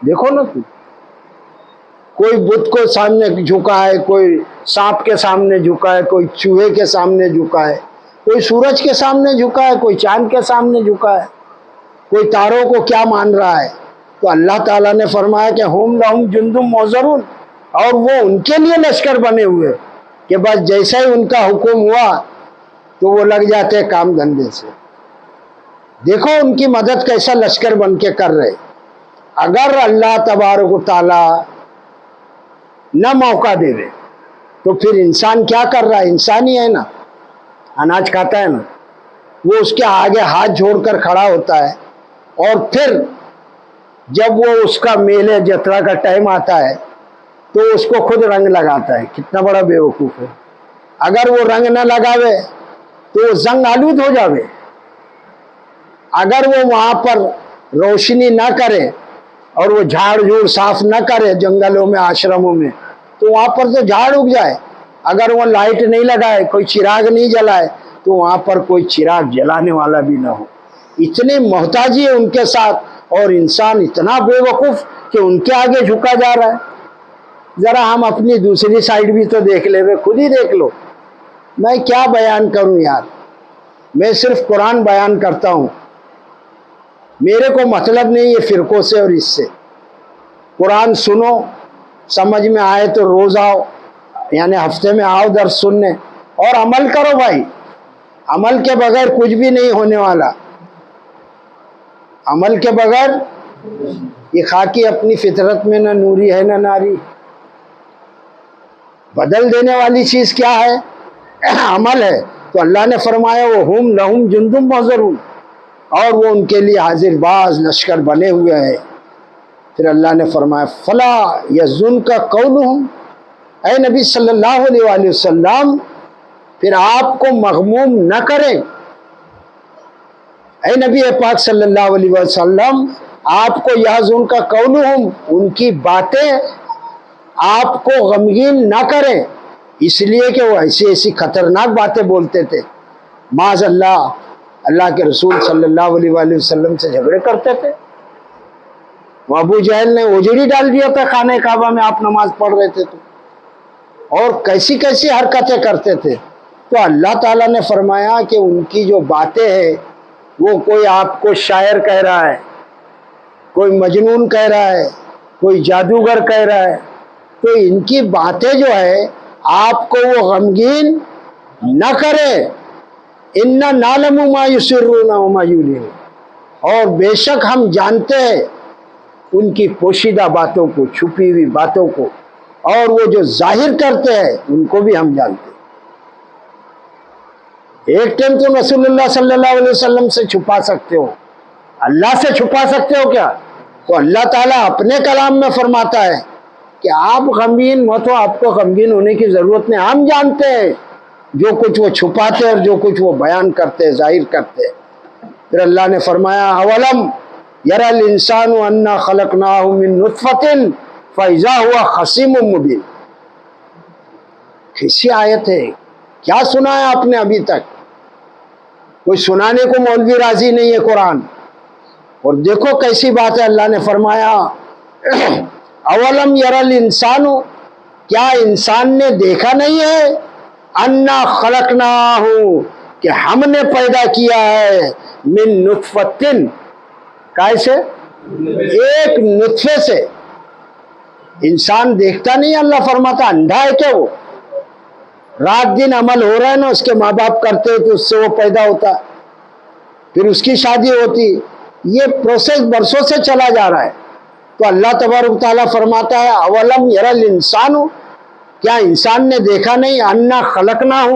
دیکھو نا تم، کوئی بت کو سامنے جھکا ہے، کوئی سانپ کے سامنے جھکا ہے، کوئی چوہے کے سامنے جھکا ہے، کوئی سورج کے سامنے جھکا ہے، کوئی چاند کے سامنے جھکا ہے، کوئی تاروں کو کیا مان رہا ہے. تو اللہ تعالیٰ نے فرمایا کہ ہم لہم جند محضرون، اور وہ ان کے لیے لشکر بنے ہوئے کہ بس جیسا ہی ان کا حکم ہوا تو وہ لگ جاتے کام دھندے سے. دیکھو ان کی مدد کیسا لشکر بن کے کر رہے. اگر اللہ تبارک و تعالی نہ موقع دے دے تو پھر انسان کیا کر رہا ہے؟ انسان ہی ہے نا، اناج کھاتا ہے نا، وہ اس کے آگے ہاتھ جوڑ کر کھڑا ہوتا ہے، اور پھر جب وہ اس کا میلے جترا کا ٹائم آتا ہے تو اس کو خود رنگ لگاتا ہے۔ کتنا بڑا بیوقوف ہے! اگر وہ رنگ نہ لگاوے تو وہ زنگ آلود ہو جاوے، اگر وہ وہاں پر روشنی نہ کرے اور وہ جھاڑ جھوڑ صاف نہ کرے جنگلوں میں، آشرموں میں، تو وہاں پر تو جھاڑ اگ جائے۔ اگر وہ لائٹ نہیں لگائے، کوئی چراغ نہیں جلائے، تو وہاں پر کوئی چراغ جلانے والا بھی نہ ہو۔ اتنی محتاجی ہے ان کے ساتھ، اور انسان اتنا بے وقوف کہ ان کے آگے جھکا جا رہا ہے۔ ذرا ہم اپنی دوسری سائڈ بھی تو دیکھ لے، خود ہی دیکھ لو۔ میں کیا بیان کروں یار، میں صرف قرآن بیان کرتا ہوں، میرے کو مطلب نہیں ہے فرقوں سے اور اس سے۔ قرآن سنو، سمجھ میں آئے تو روز آؤ، یعنی ہفتے میں آؤ درس سننے، اور عمل کرو بھائی۔ عمل کے بغیر کچھ بھی نہیں ہونے والا، عمل کے بغیر یہ خاکی اپنی فطرت میں نہ نوری ہے نہ ناری۔ بدل دینے والی چیز کیا ہے؟ عمل ہے۔ تو اللہ نے فرمایا وَهُمْ لَهُمْ جُنْدٌ مُحْضَرُونَ، اور وہ ان کے لیے حاضر باز لشکر بنے ہوئے ہیں۔ پھر اللہ نے فرمایا فَلَا يَحْزُنْكَ قَوْلُهُمْ، اے نبی صلی اللہ علیہ وآلہ وسلم پھر آپ کو مغموم نہ کریں، اے نبی پاک صلی اللہ علیہ وسلم آپ کو يَحْزُنْكَ قَوْلُهُمْ، ان کی باتیں آپ کو غمگین نہ کریں، اس لیے کہ وہ ایسی ایسی خطرناک باتیں بولتے تھے۔ معاذ اللہ، اللہ کے رسول صلی اللہ علیہ وآلہ وسلم سے جھگڑے کرتے تھے۔ وہ ابو جہل نے اجڑی ڈال دیا تھا خانہ کعبہ میں، آپ نماز پڑھ رہے تھے تو، اور کیسی کیسی حرکتیں کرتے تھے۔ تو اللہ تعالیٰ نے فرمایا کہ ان کی جو باتیں ہیں، وہ کوئی آپ کو شاعر کہہ رہا ہے، کوئی مجنون کہہ رہا ہے، کوئی جادوگر کہہ رہا ہے، تو ان کی باتیں جو ہے آپ کو وہ غمگین نہ کرے۔ اِنَّا نَعْلَمُ مَا يُسِرُّونَ وَمَا يُعْلِنُونَ، اور بے شک ہم جانتے ہیں ان کی پوشیدہ باتوں کو، چھپی ہوئی باتوں کو، اور وہ جو ظاہر کرتے ہیں ان کو بھی ہم جانتے ہیں۔ ایک ٹائم تو رسول اللہ صلی اللہ علیہ وسلم سے چھپا سکتے ہو، اللہ سے چھپا سکتے ہو کیا؟ تو اللہ تعالیٰ اپنے کلام میں فرماتا ہے کہ آپ غمگین مت ہو، آپ کو غمگین ہونے کی ضرورت نہیں، ہم جانتے ہیں جو کچھ وہ چھپاتے اور جو کچھ وہ بیان کرتے، ظاہر کرتے۔ پھر اللہ نے فرمایا اولم یری الانسان انا خلقناہ من نطفۃ فاذا هو خصیم مبین۔ کیسی آیت ہے، کیا سنا ہے آپ نے ابھی تک؟ کوئی سنانے کو مولوی راضی نہیں ہے قرآن۔ اور دیکھو کیسی بات ہے، اللہ نے فرمایا اولم یری الانسان، کیا انسان نے دیکھا نہیں ہے، انا خلقناہ، کہ ہم نے پیدا کیا ہے، من نطفۃ، کیسے؟ ایک نطفے سے۔ انسان دیکھتا نہیں، اللہ فرماتا اندھا ہے کیا وہ؟ رات دن عمل ہو رہا ہے نا، اس کے ماں باپ کرتے تو اس سے وہ پیدا ہوتا، پھر اس کی شادی ہوتی، یہ پروسیس برسوں سے چلا جا رہا ہے۔ تو اللہ تبارک تعالیٰ فرماتا ہے اولم یری الانسان، کیا انسان نے دیکھا نہیں، انا خلقناہ،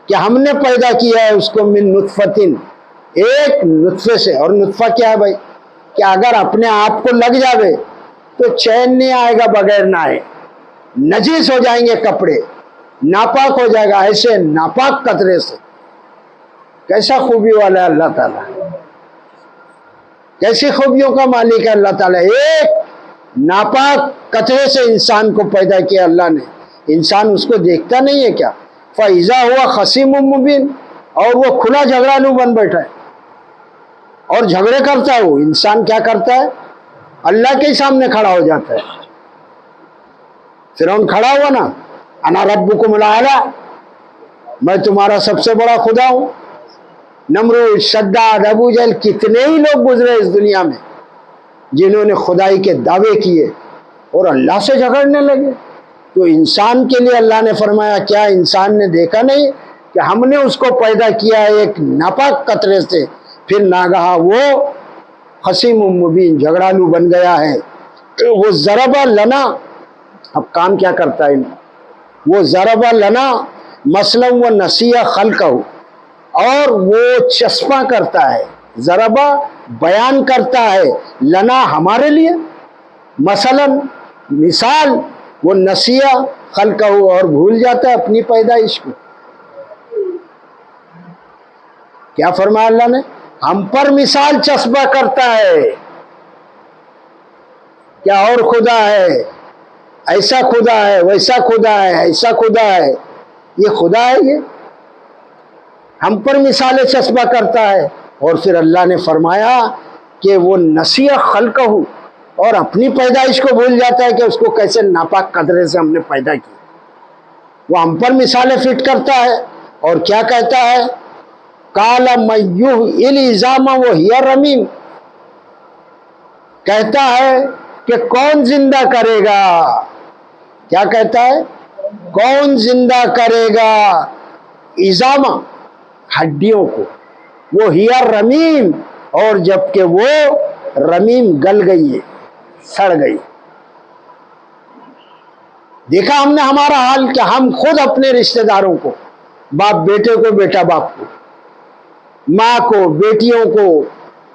کہ ہم نے پیدا کیا ہے اس کو، من نطفۃ، ایک نطفے سے۔ اور نطفہ کیا ہے بھائی؟ کہ اگر اپنے آپ کو لگ جاوے تو چین نہیں آئے گا بغیر نہائے، نجس ہو جائیں گے کپڑے، ناپاک ہو جائے گا، ایسے ناپاک قطرے سے۔ کیسا خوبی والا ہے اللہ تعالیٰ، کیسی خوبیوں کا مالک ہے اللہ تعالیٰ۔ ایک ناپاک قطرے سے انسان کو پیدا کیا اللہ نے، انسان اس کو دیکھتا نہیں ہے کیا؟ فَإِذَا هُوَ خَصِيمٌ مُّبِينٌ، اور وہ کھلا جھگڑالو بن بیٹھا ہے اور جھگڑے کرتا ہے۔ وہ انسان کیا کرتا ہے؟ اللہ کے سامنے کھڑا ہو جاتا ہے۔ فرعون کھڑا ہوا نا، انا ربکم الاعلی، میں تمہارا سب سے بڑا خدا ہوں۔ نمرود، شداد، ابو جہل، کتنے ہی لوگ گزرے اس دنیا میں جنہوں نے خدائی کے دعوے کیے اور اللہ سے جھگڑنے لگے۔ تو انسان کے لیے اللہ نے فرمایا کیا انسان نے دیکھا نہیں کہ ہم نے اس کو پیدا کیا ہے ایک ناپاک قطرے سے، پھر ناگہاں وہ خصیم مبین، جھگڑالو بن گیا ہے۔ وہ ضرب لنا، اب کام کیا کرتا ہے؟ وہ ضرب لنا مثلا وہ نسیہ خلقہ، اور وہ چسپاں کرتا ہے، ضربہ بیان کرتا ہے، لنا ہمارے لیے، مثلا مثال، وہ نسیہ خلقہ اور بھول جاتا ہے اپنی پیدائش کو۔ کیا فرمایا اللہ نے؟ ہم پر مثال چسپاں کرتا ہے، کیا اور خدا ہے، ایسا خدا ہے، ویسا خدا ہے، ایسا خدا ہے، یہ خدا ہے؟ یہ ہم پر مثالیں چسپاں کرتا ہے۔ اور پھر اللہ نے فرمایا کہ وہ نسیہ خلقہ، اور اپنی پیدائش کو بھول جاتا ہے کہ اس کو کیسے ناپاک قدرے سے ہم نے پیدا کی۔ وہ ہم پر مثالیں فٹ کرتا ہے اور کیا کہتا ہے؟ قال من یحیی العظام وہی رمیم، کہتا ہے کہ کون زندہ کرے گا؟ کیا کہتا ہے؟ کون زندہ کرے گا عظام، ہڈیوں کو، وہ ہی رمیم، اور جبکہ وہ رمیم گل گئی ہے، سڑ گئی۔ دیکھا ہم نے ہمارا حال کہ ہم خود اپنے رشتہ داروں کو، باپ بیٹے کو، بیٹا باپ کو، ماں کو، بیٹیوں کو،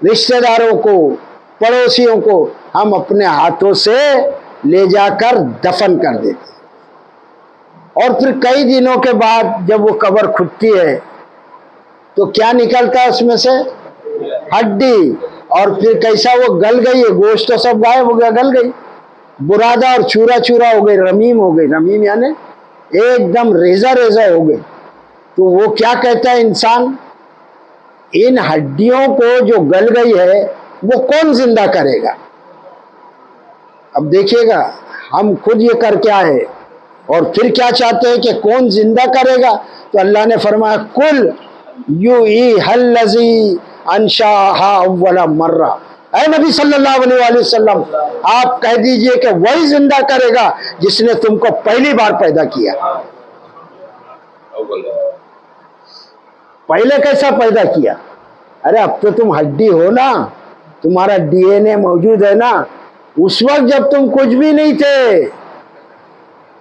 رشتہ داروں کو، پڑوسیوں کو ہم اپنے ہاتھوں سے لے جا کر دفن کر دیتے، اور پھر کئی دنوں کے بعد جب وہ قبر کھدتی ہے تو کیا نکلتا ہے اس میں سے؟ ہڈی، اور پھر کیسا وہ گل گئی ہے، گوشت تو سب غائب ہو گیا، گل گئی، برادہ اور چورا چورا ہو گئی، رمیم ہو گئی، رمیم یعنی ایک دم ریزہ ریزہ ہو گئی۔ تو وہ کیا کہتا ہے انسان؟ ان ہڈیوں کو جو گل گئی ہے وہ کون زندہ کرے گا؟ اب دیکھیے گا ہم خود یہ کر کے آئے اور پھر کیا چاہتے ہیں کہ کون زندہ کرے گا؟ تو اللہ نے فرمایا کل یحییھا الذی انشأھا اول مرہ، اے نبی صلی اللہ علیہ وآلہ وسلم آپ کہہ دیجئے کہ وہی زندہ کرے گا جس نے تم کو پہلی بار پیدا کیا۔ پہلے کیسا پیدا کیا؟ ارے اب تو تم ہڈی ہو نا، تمہارا ڈی این اے موجود ہے نا، اس وقت جب تم کچھ بھی نہیں تھے،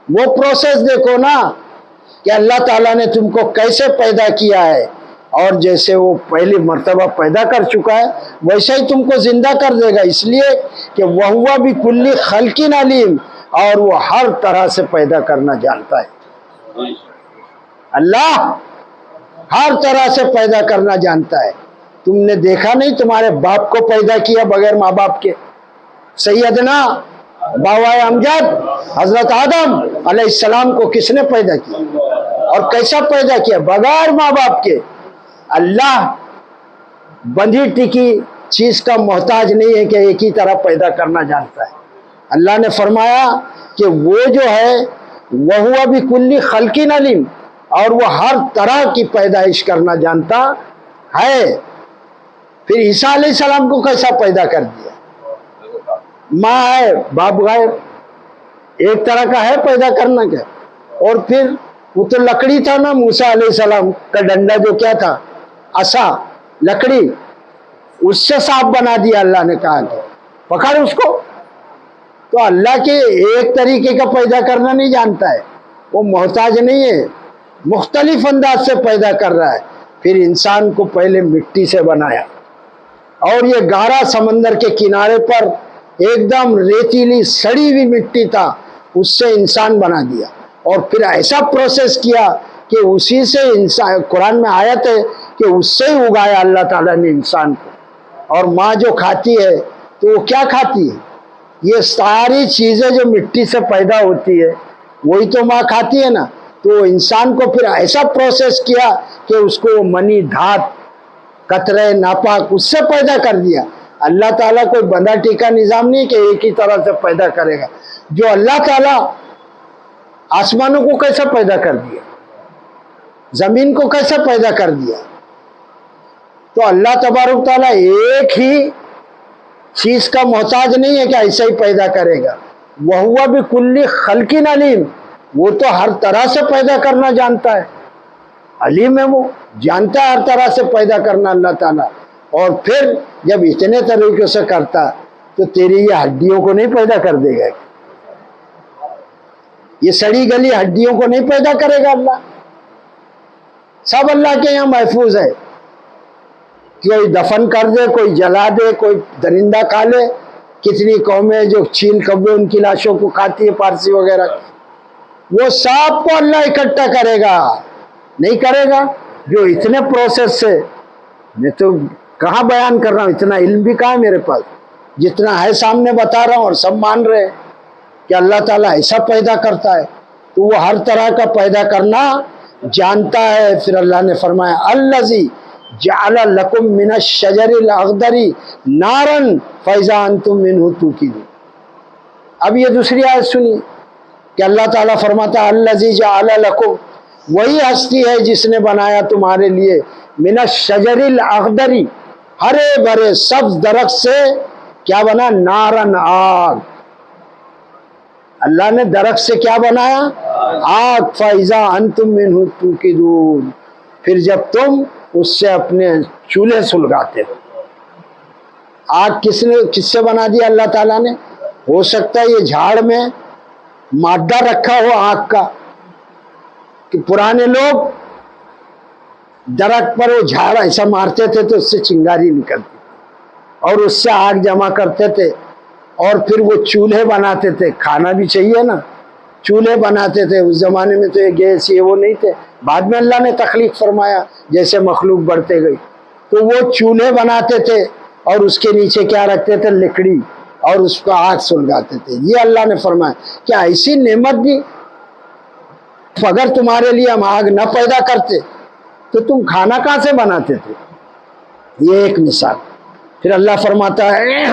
وہ پروسیس دیکھو نا کہ اللہ تعالیٰ نے تم کو کیسے پیدا کیا ہے، اور جیسے وہ پہلی مرتبہ پیدا کر چکا ہے ویسا ہی تم کو زندہ کر دے گا، اس لیے کہ وَهُوَ بِكُلِّ خَلْقٍ عَلِيمٌ، اور وہ ہر طرح سے پیدا کرنا جانتا ہے۔ اللہ ہر طرح سے پیدا کرنا جانتا ہے۔ تم نے دیکھا نہیں تمہارے باپ کو پیدا کیا بغیر ماں باپ کے؟ سیدنا باوائے امجد حضرت آدم علیہ السلام کو کس نے پیدا کیا اور کیسا پیدا کیا؟ بغیر ماں باپ کے۔ اللہ بندھی ٹکی چیز کا محتاج نہیں ہے کہ ایک ہی طرح پیدا کرنا جانتا ہے۔ اللہ نے فرمایا کہ وہ جو ہے وَهُوَ بِكُلِّ خَلْقٍ عَلِيمٌ، اور وہ ہر طرح کی پیدائش کرنا جانتا ہے۔ پھر عیسیٰ علیہ السلام کو کیسا پیدا کر دیا؟ ماں ہے باپ غائب، ایک طرح کا ہے پیدا کرنا کیا؟ اور پھر وہ تو لکڑی تھا نا، موسیٰ علیہ السلام کا ڈنڈا جو کیا تھا؟ عصا، لکڑی، اس سے سانپ بنا دیا۔ اللہ نے کہا کہ پکڑ اس کو۔ تو اللہ کے ایک طریقے کا پیدا کرنا نہیں جانتا ہے، وہ محتاج نہیں ہے، مختلف انداز سے پیدا کر رہا ہے۔ پھر انسان کو پہلے مٹی سے بنایا، اور یہ گہرا سمندر کے کنارے پر ایک دم ریتیلی سڑی ہوئی مٹی تھا، اس سے انسان بنا دیا، اور پھر ایسا پروسیس کیا کہ اسی سے انسان، قرآن میں آیت ہے کہ اس سے ہی اگایا اللہ تعالیٰ نے انسان کو۔ اور ماں جو کھاتی ہے تو وہ کیا کھاتی ہے؟ یہ ساری چیزیں جو مٹی سے پیدا ہوتی ہے وہی تو ماں کھاتی ہے نا۔ تو انسان کو پھر ایسا پروسیس کیا کہ اس کو منی، دھات، قطرے، ناپاک، اس سے پیدا کر دیا۔ اللہ تعالیٰ کوئی بندھا ٹیکا نظام نہیں کہ ایک ہی طرح سے پیدا کرے گا۔ جو اللہ تعالیٰ آسمانوں کو کیسا پیدا کر دیا، زمین کو کیسا پیدا کر دیا، تو اللہ تبارک تعالیٰ ایک ہی چیز کا محتاج نہیں ہے کہ ایسا ہی پیدا کرے گا۔ وَهُوَ بِكُلِّ خَلْقٍ عَلِيمٌ، وہ تو ہر طرح سے پیدا کرنا جانتا ہے، علیم ہے، وہ جانتا ہے ہر طرح سے پیدا کرنا اللہ تعالیٰ۔ اور پھر جب اتنے طریقے سے کرتا تو تیری یہ ہڈیوں کو نہیں پیدا کر دے گا؟ یہ سڑی گلی ہڈیوں کو نہیں پیدا کرے گا اللہ. سب اللہ کے یہاں محفوظ ہے. کوئی دفن کر دے، کوئی جلا دے، کوئی درندہ کھا لے. کتنی قومیں جو چیل کبے ان کی لاشوں کو کھاتی ہے، پارسی وغیرہ، وہ سب کو اللہ اکٹھا کرے گا؟ نہیں کرے گا. جو اتنے پروسیس سے، میں تو کہاں بیان کر رہا ہوں، اتنا علم بھی کہاں میرے پاس، جتنا ہے سامنے بتا رہا ہوں اور سب مان رہے ہیں کہ اللہ تعالیٰ ایسا پیدا کرتا ہے. تو وہ ہر طرح کا پیدا کرنا جانتا ہے. پھر اللہ نے فرمایا الذی جعل لکم من الشجر الاخضر نارا فاذا انتم منہ توقدون. اب یہ دوسری آیت سنی کہ اللہ تعالیٰ فرماتا ہے الذی جعل لکم، وہی ہستی ہے جس نے بنایا تمہارے لیے من الشجر الاخضر، ہرے بھرے سبز درخت سے کیا بنا؟ نارن، آگ. اللہ نے درخت سے کیا بنایا؟ آگ. فَإِذَا أَنْتُمْ مِنْهُ تُوقِدُونَ، پھر جب تم اس سے اپنے چولہے سلگاتے ہو. آگ کس سے بنا دیا اللہ تعالیٰ نے؟ ہو سکتا ہے یہ جھاڑ میں مادہ رکھا ہو آگ کا، کہ پرانے لوگ درخت پر وہ جھاڑ ایسا مارتے تھے تو اس سے چنگاری نکلتی اور اس سے آگ جمع کرتے تھے، اور پھر وہ چولہے بناتے تھے. کھانا بھی چاہیے نا، چولہے بناتے تھے. اس زمانے میں تو یہ گیس یہ وہ نہیں تھے، بعد میں اللہ نے تخلیق فرمایا جیسے مخلوق بڑھتے گئی. تو وہ چولہے بناتے تھے اور اس کے نیچے کیا رکھتے تھے؟ لکڑی، اور اس کو آگ سلگاتے تھے. یہ اللہ نے فرمایا کہ ایسی نعمت دی، اگر تمہارے لیے ہم آگ نہ پیدا کرتے تو تم کھانا کہاں سے بناتے تھے؟ یہ ایک مثال. پھر اللہ فرماتا ہے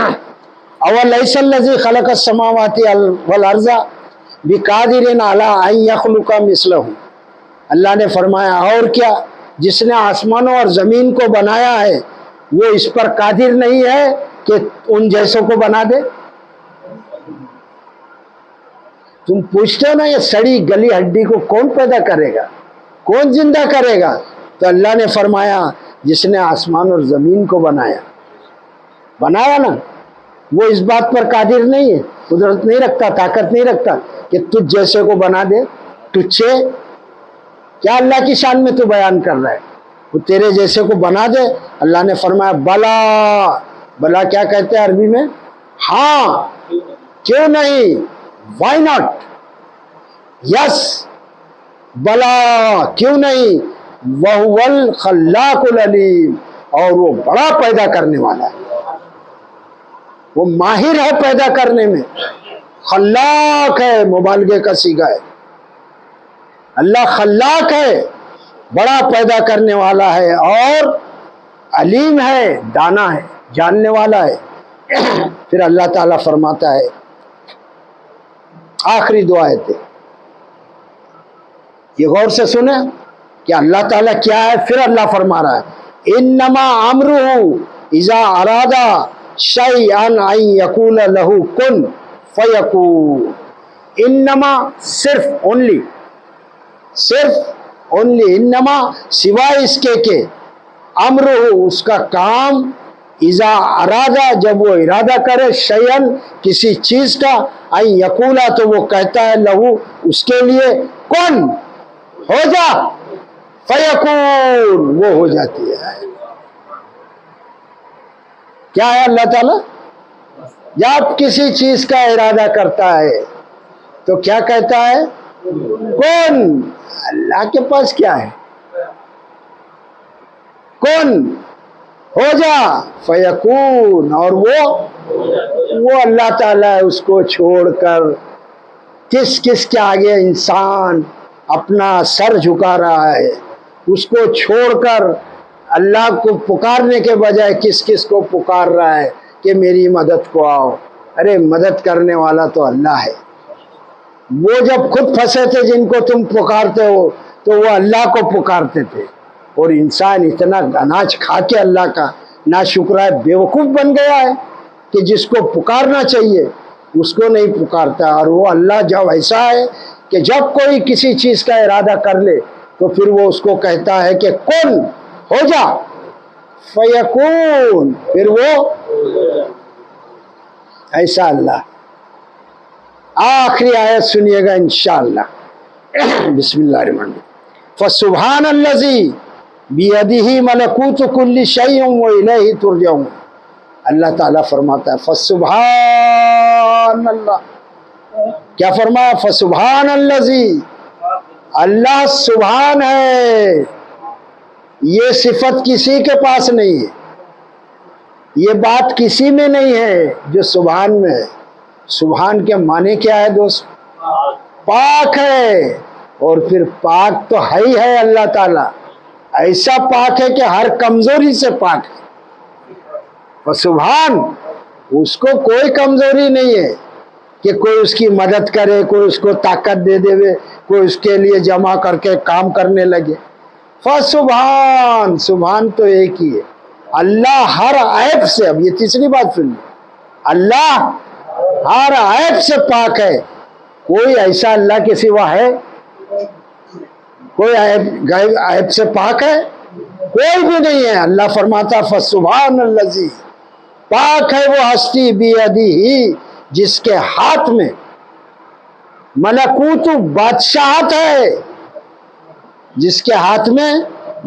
اولیس الذی خلق السماوات والارض بقادر علی ان یخلق مثلہم. اللہ نے فرمایا اور کیا، جس نے آسمانوں اور زمین کو بنایا ہے وہ اس پر قادر نہیں ہے کہ ان جیسوں کو بنا دے؟ تم پوچھتے ہو نا یہ سڑی گلی ہڈی کو کون پیدا کرے گا، کون زندہ کرے گا؟ تو اللہ نے فرمایا جس نے آسمان اور زمین کو بنایا نا، وہ اس بات پر قادر نہیں ہے، قدرت نہیں رکھتا، طاقت نہیں رکھتا کہ تجھ جیسے کو بنا دے. تجھ سے کیا اللہ کی شان میں تو بیان کر رہا ہے، وہ تیرے جیسے کو بنا دے. اللہ نے فرمایا بلا. بلا کیا کہتے ہیں عربی میں؟ ہاں، کیوں نہیں، وائی ناٹ، یس، بلا کیوں نہیں. وَهُوَ الْخَلَّاقُ الْعَلِيمُ، اور وہ بڑا پیدا کرنے والا ہے، وہ ماہر ہے پیدا کرنے میں. خلاق ہے، مبالغے کا صیغہ ہے. اللہ خلاق ہے، بڑا پیدا کرنے والا ہے، اور علیم ہے، دانا ہے، جاننے والا ہے. پھر اللہ تعالیٰ فرماتا ہے آخری دو آیتیں، یہ غور سے سنیں کہ اللہ تعالیٰ کیا ہے. پھر اللہ فرما رہا ہے انما امرہ اذا اراد شیئا ان یقول لہ کن فیکون. انما صرف اونلی، انما سوائے اس کے کہ امرہ اس کا کام، اذا ارادہ جب وہ ارادہ کرے، شیئن کسی چیز کا، ان یقولا تو وہ کہتا ہے، لہو اس کے لیے، کن ہو جا، فیکون وہ ہو جاتی ہے. کیا ہے اللہ تعالیٰ جب کسی چیز کا ارادہ کرتا ہے تو کیا کہتا ہے؟ کن. اللہ کے پاس کیا ہے؟ کن ہو جا، فیکون، اور وہ اللہ تعالیٰ ہے. اس کو چھوڑ کر کس کے آگے انسان اپنا سر جھکا رہا ہے؟ اس کو چھوڑ کر اللہ کو پکارنے کے بجائے کس کو پکار رہا ہے کہ میری مدد کو آؤ. ارے مدد کرنے والا تو اللہ ہے. وہ جب خود پھنسے تھے جن کو تم پکارتے ہو تو وہ اللہ کو پکارتے تھے، اور انسان اتنا اناج کھا کے اللہ کا ناشکرا ہے، بیوقوف بن گیا ہے کہ جس کو پکارنا چاہیے اس کو نہیں پکارتا. اور وہ اللہ جب ایسا ہے کہ جب کوئی کسی چیز کا ارادہ کر لے تو پھر وہ اس کو کہتا ہے کہ کن ہو جا، فیکون، پھر وہ ایسا اللہ. آخری آیت سنیے گا انشاءاللہ. بسم اللہ الرحمن الرحیم. فسبحان الذی بیدہ ملکوت کل شیء والیہ ترجعون. اللہ تعالیٰ فرماتا ہے فسبحان اللہ. کیا فرمایا؟ فسبحان الذی. اللہ سبحان ہے. یہ صفت کسی کے پاس نہیں ہے، یہ بات کسی میں نہیں ہے جو سبحان میں ہے. سبحان کے معنی کیا ہے دوست؟ پاک ہے. اور پھر پاک تو ہے ہی ہے اللہ تعالیٰ، ایسا پاک ہے کہ ہر کمزوری سے پاک ہے. سبحان، اس کو کوئی کمزوری نہیں ہے کہ کوئی اس کی مدد کرے، کوئی اس کو طاقت دے دے، کوئی اس کے لیے جمع کر کے کام کرنے لگے. فسبحان، سبحان تو ایک ہی ہے. اللہ ہر عیب سے، اب یہ تیسری بات سنیے، اللہ ہر عیب سے پاک ہے. کوئی ایسا اللہ کے سوا ہے؟ کوئی عیب سے پاک ہے؟ کوئی بھی نہیں ہے. اللہ فرماتا فسبحان الذی، پاک ہے وہ ہستی بیدہ، جس کے ہاتھ میں ملکوت بادشاہت ہے، جس کے ہاتھ میں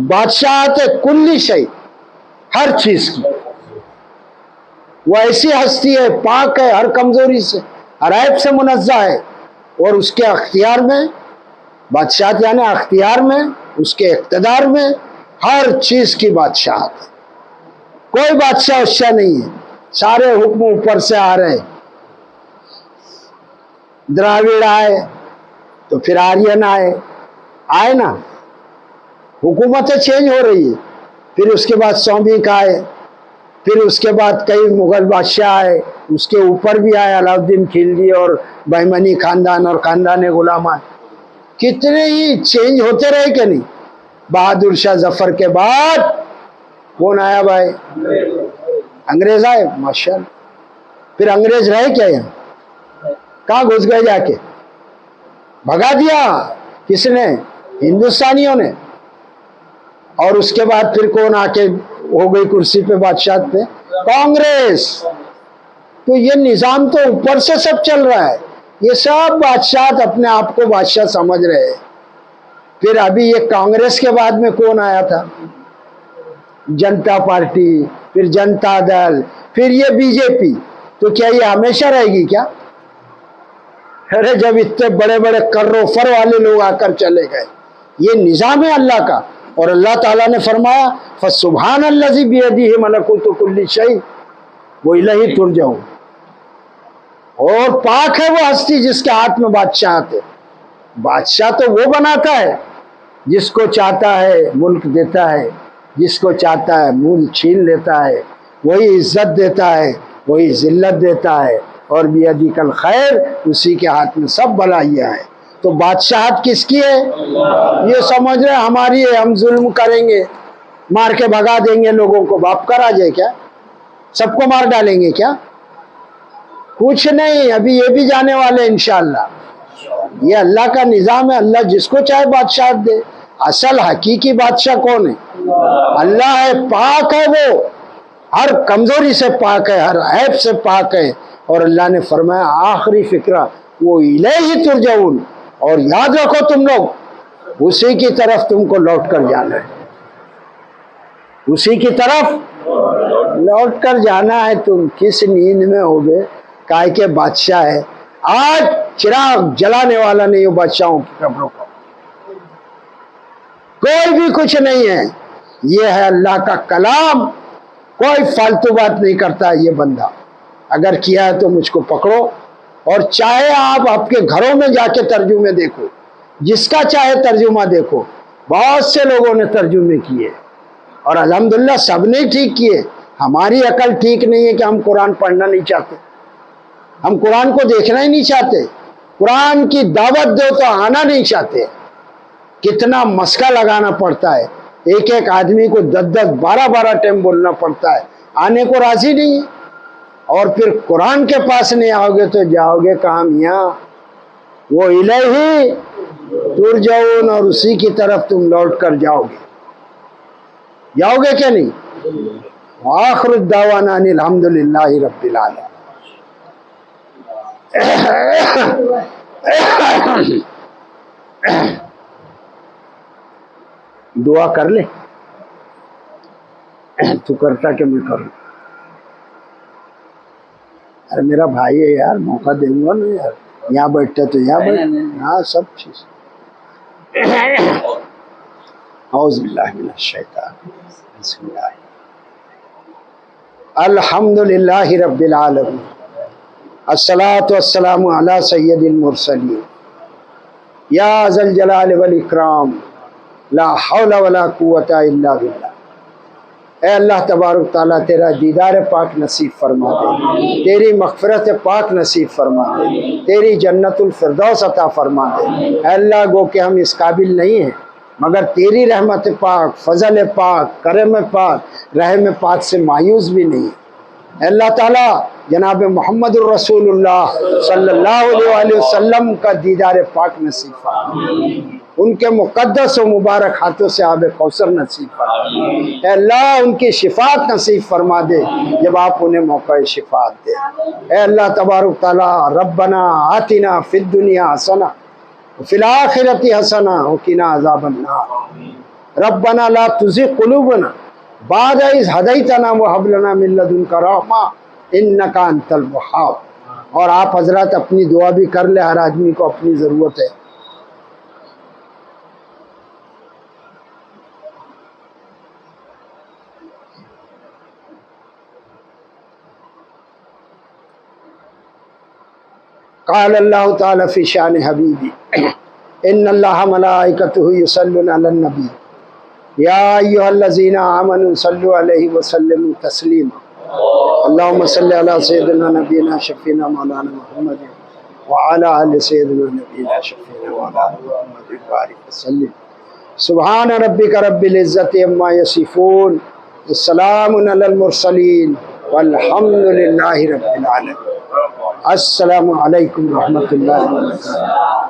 بادشاہت ہے کل شیء، ہر چیز کی. وہ ایسی ہستی ہے، پاک ہے ہر کمزوری سے، ہر عیب سے منزہ ہے. اور اس کے اختیار میں بادشاہت، یعنی اختیار میں، اس کے اقتدار میں ہر چیز کی بادشاہت ہے. کوئی بادشاہ اشیاء نہیں ہے، سارے حکم اوپر سے آ رہے. دراوڑ آئے تو پھر آرین آئے نا، حکومتیں چینج ہو رہی ہے. پھر اس کے بعد سومک آئے، پھر اس کے بعد کئی مغل بادشاہ آئے، اس کے اوپر بھی آئے علاؤالدین خلجی اور بہمنی خاندان اور خاندان غلامان. کتنے ہی چینج ہوتے رہے کہ نہیں. بہادر شاہ ظفر کے بعد کون آیا بھائی؟ انگریز آئے. ماشاءاللہ. پھر انگریز رہے کیا یہاں؟ کہاں گھس گئے؟ جا کے بھگا دیا. کس نے؟ ہندوستانیوں نے. اور اس کے بعد پھر کون آ کے ہو گئی کرسی پہ بادشاہت پہ؟ کانگریس. تو یہ نظام تو اوپر سے سب چل رہا ہے. یہ سب بادشاہت اپنے آپ کو بادشاہ سمجھ رہے ہیں. پھر ابھی یہ کانگریس کے بعد میں کون آیا تھا؟ جنتا پارٹی، پھر جنتا دل، پھر یہ بی جے پی. تو کیا یہ ہمیشہ رہے گی کیا؟ ارے جب اتنے بڑے بڑے کرو فر والے لوگ آ کر چلے گئے. یہ نظام ہے اللہ کا. اور اللہ تعالیٰ نے فرمایا فسبحان الذی بیدہ ملکوت کل شیء والیہ ترجعون. اور پاک ہے وہ ہستی جس کے ہاتھ میں بادشاہت ہے. بادشاہ تو وہ بناتا ہے جس کو چاہتا ہے ملک دیتا ہے، جس کو چاہتا ہے ملک چھین لیتا ہے. وہی عزت دیتا ہے، وہی ذلت دیتا ہے. اور بیدک الخیر، اسی کے ہاتھ میں سب بھلائیاں ہیں. تو بادشاہت کس کی ہے؟ یہ سمجھ رہے ہماری ہے، ہم ظلم کریں گے، مار کے بھگا دیں گے لوگوں کو. باپ کا راج ہے کیا؟ سب کو مار ڈالیں گے کیا؟ کچھ نہیں. ابھی یہ بھی جانے والے انشاءاللہ. یہ اللہ کا نظام ہے. اللہ جس کو چاہے بادشاہت دے. اصل حقیقی بادشاہ کون ہے؟ اللہ ہے. پاک ہے وہ، ہر کمزوری سے پاک ہے، ہر عیب سے پاک ہے. اور اللہ نے فرمایا آخری فکرہ وہ الیہ ترجعون. اور یاد رکھو تم لوگ، اسی کی طرف تم کو لوٹ کر جانا ہے. اسی کی طرف لوٹ کر جانا ہے. تم کس نیند میں ہو گئے؟ کائے کے بادشاہ ہے. آج چراغ جلانے والا نہیں ہو بادشاہوں کی قبروں کو. کوئی بھی کچھ نہیں ہے. یہ ہے اللہ کا کلام. کوئی فالتو بات نہیں کرتا یہ بندہ. اگر کیا ہے تو مجھ کو پکڑو. اور چاہے آپ کے گھروں میں جا کے ترجمے دیکھو، جس کا چاہے ترجمہ دیکھو. بہت سے لوگوں نے ترجمے کیے اور الحمدللہ سب نے ٹھیک کیے. ہماری عقل ٹھیک نہیں ہے کہ ہم قرآن پڑھنا نہیں چاہتے، ہم قرآن کو دیکھنا ہی نہیں چاہتے. قرآن کی دعوت دو تو آنا نہیں چاہتے. کتنا مسکہ لگانا پڑتا ہے. ایک ایک آدمی کو 10 12 ٹائم بولنا پڑتا ہے. آنے کو راضی نہیں ہے. اور پھر قرآن کے پاس نہیں آؤ گے تو جاؤ گے کہاں میاں؟ وہ الیہ ترجعون. اور اسی کی طرف تم لوٹ کر جاؤ گے. جاؤ گے کیا نہیں؟ وآخر الدعوانا ان الحمدللہ رب العالمین. دعا کر لے، تو کرتا کہ میں کروں؟ ارے میرا بھائی ہے یار، موقع دیں گا نا یار، یہاں بیٹھتا تو یہاں بیٹھ، ہاں سب چیز۔ اعوذ باللہ من الشیطان، بسم اللہ۔ الحمدللہ رب العالمین، الصلاۃ والسلام علی سید المرسلین، یا ذا الجلال والاکرام، لا حول ولا قوت الا باللہ۔ اے اللہ تبارک تعالیٰ تیرا دیدار پاک نصیب فرما دے، تیری مغفرت پاک نصیب فرما دے، تیری جنت الفردوس عطا فرما دے۔ اے اللہ گو کہ ہم اس قابل نہیں ہیں، مگر تیری رحمت پاک، فضل پاک، کرم پاک، رحم پاک سے مایوس بھی نہیں۔ اے اللہ تعالیٰ جناب محمد الرسول اللہ صلی اللہ علیہ وسلم کا دیدار پاک نصیب فرما، ان کے مقدس و مبارک ہاتھوں سے آب کوثر نصیب فرما، اے اللہ ان کی شفاعت نصیب فرما دے جب آپ انہیں موقع شفاعت دے۔ اے اللہ تبارک تعالیٰ ربنا آتنا فی الدنیا حسنہ وفی الآخرۃ حسنہ وقنا عذاب النار، ربنا لا تزغ قلوبنا بعد اذ ہدیتنا وہب لنا من لدنک رحمہ انک انت الوہاب۔ اور آپ حضرات اپنی دعا بھی کر لیں، ہر آدمی کو اپنی ضرورت ہے۔ قال اللہ تعالی فی شان حبیبی ان اللہ ملائکتہ یصلون علی النبی یا ایھا الذین آمنوا صلوا علیہ وسلموا تسلیما اللہم صلی علی سیدنا نبینا شفینا مولانا محمد وعلی آل سیدنا نبینا شفینا مولانا محمد وبارک وسلم۔ سبحان ربک رب العزت عما یصفون، السلام علی المرسلین والحمد للہ رب العالمین۔ السلام علیکم ورحمۃ اللہ وبرکاتہ۔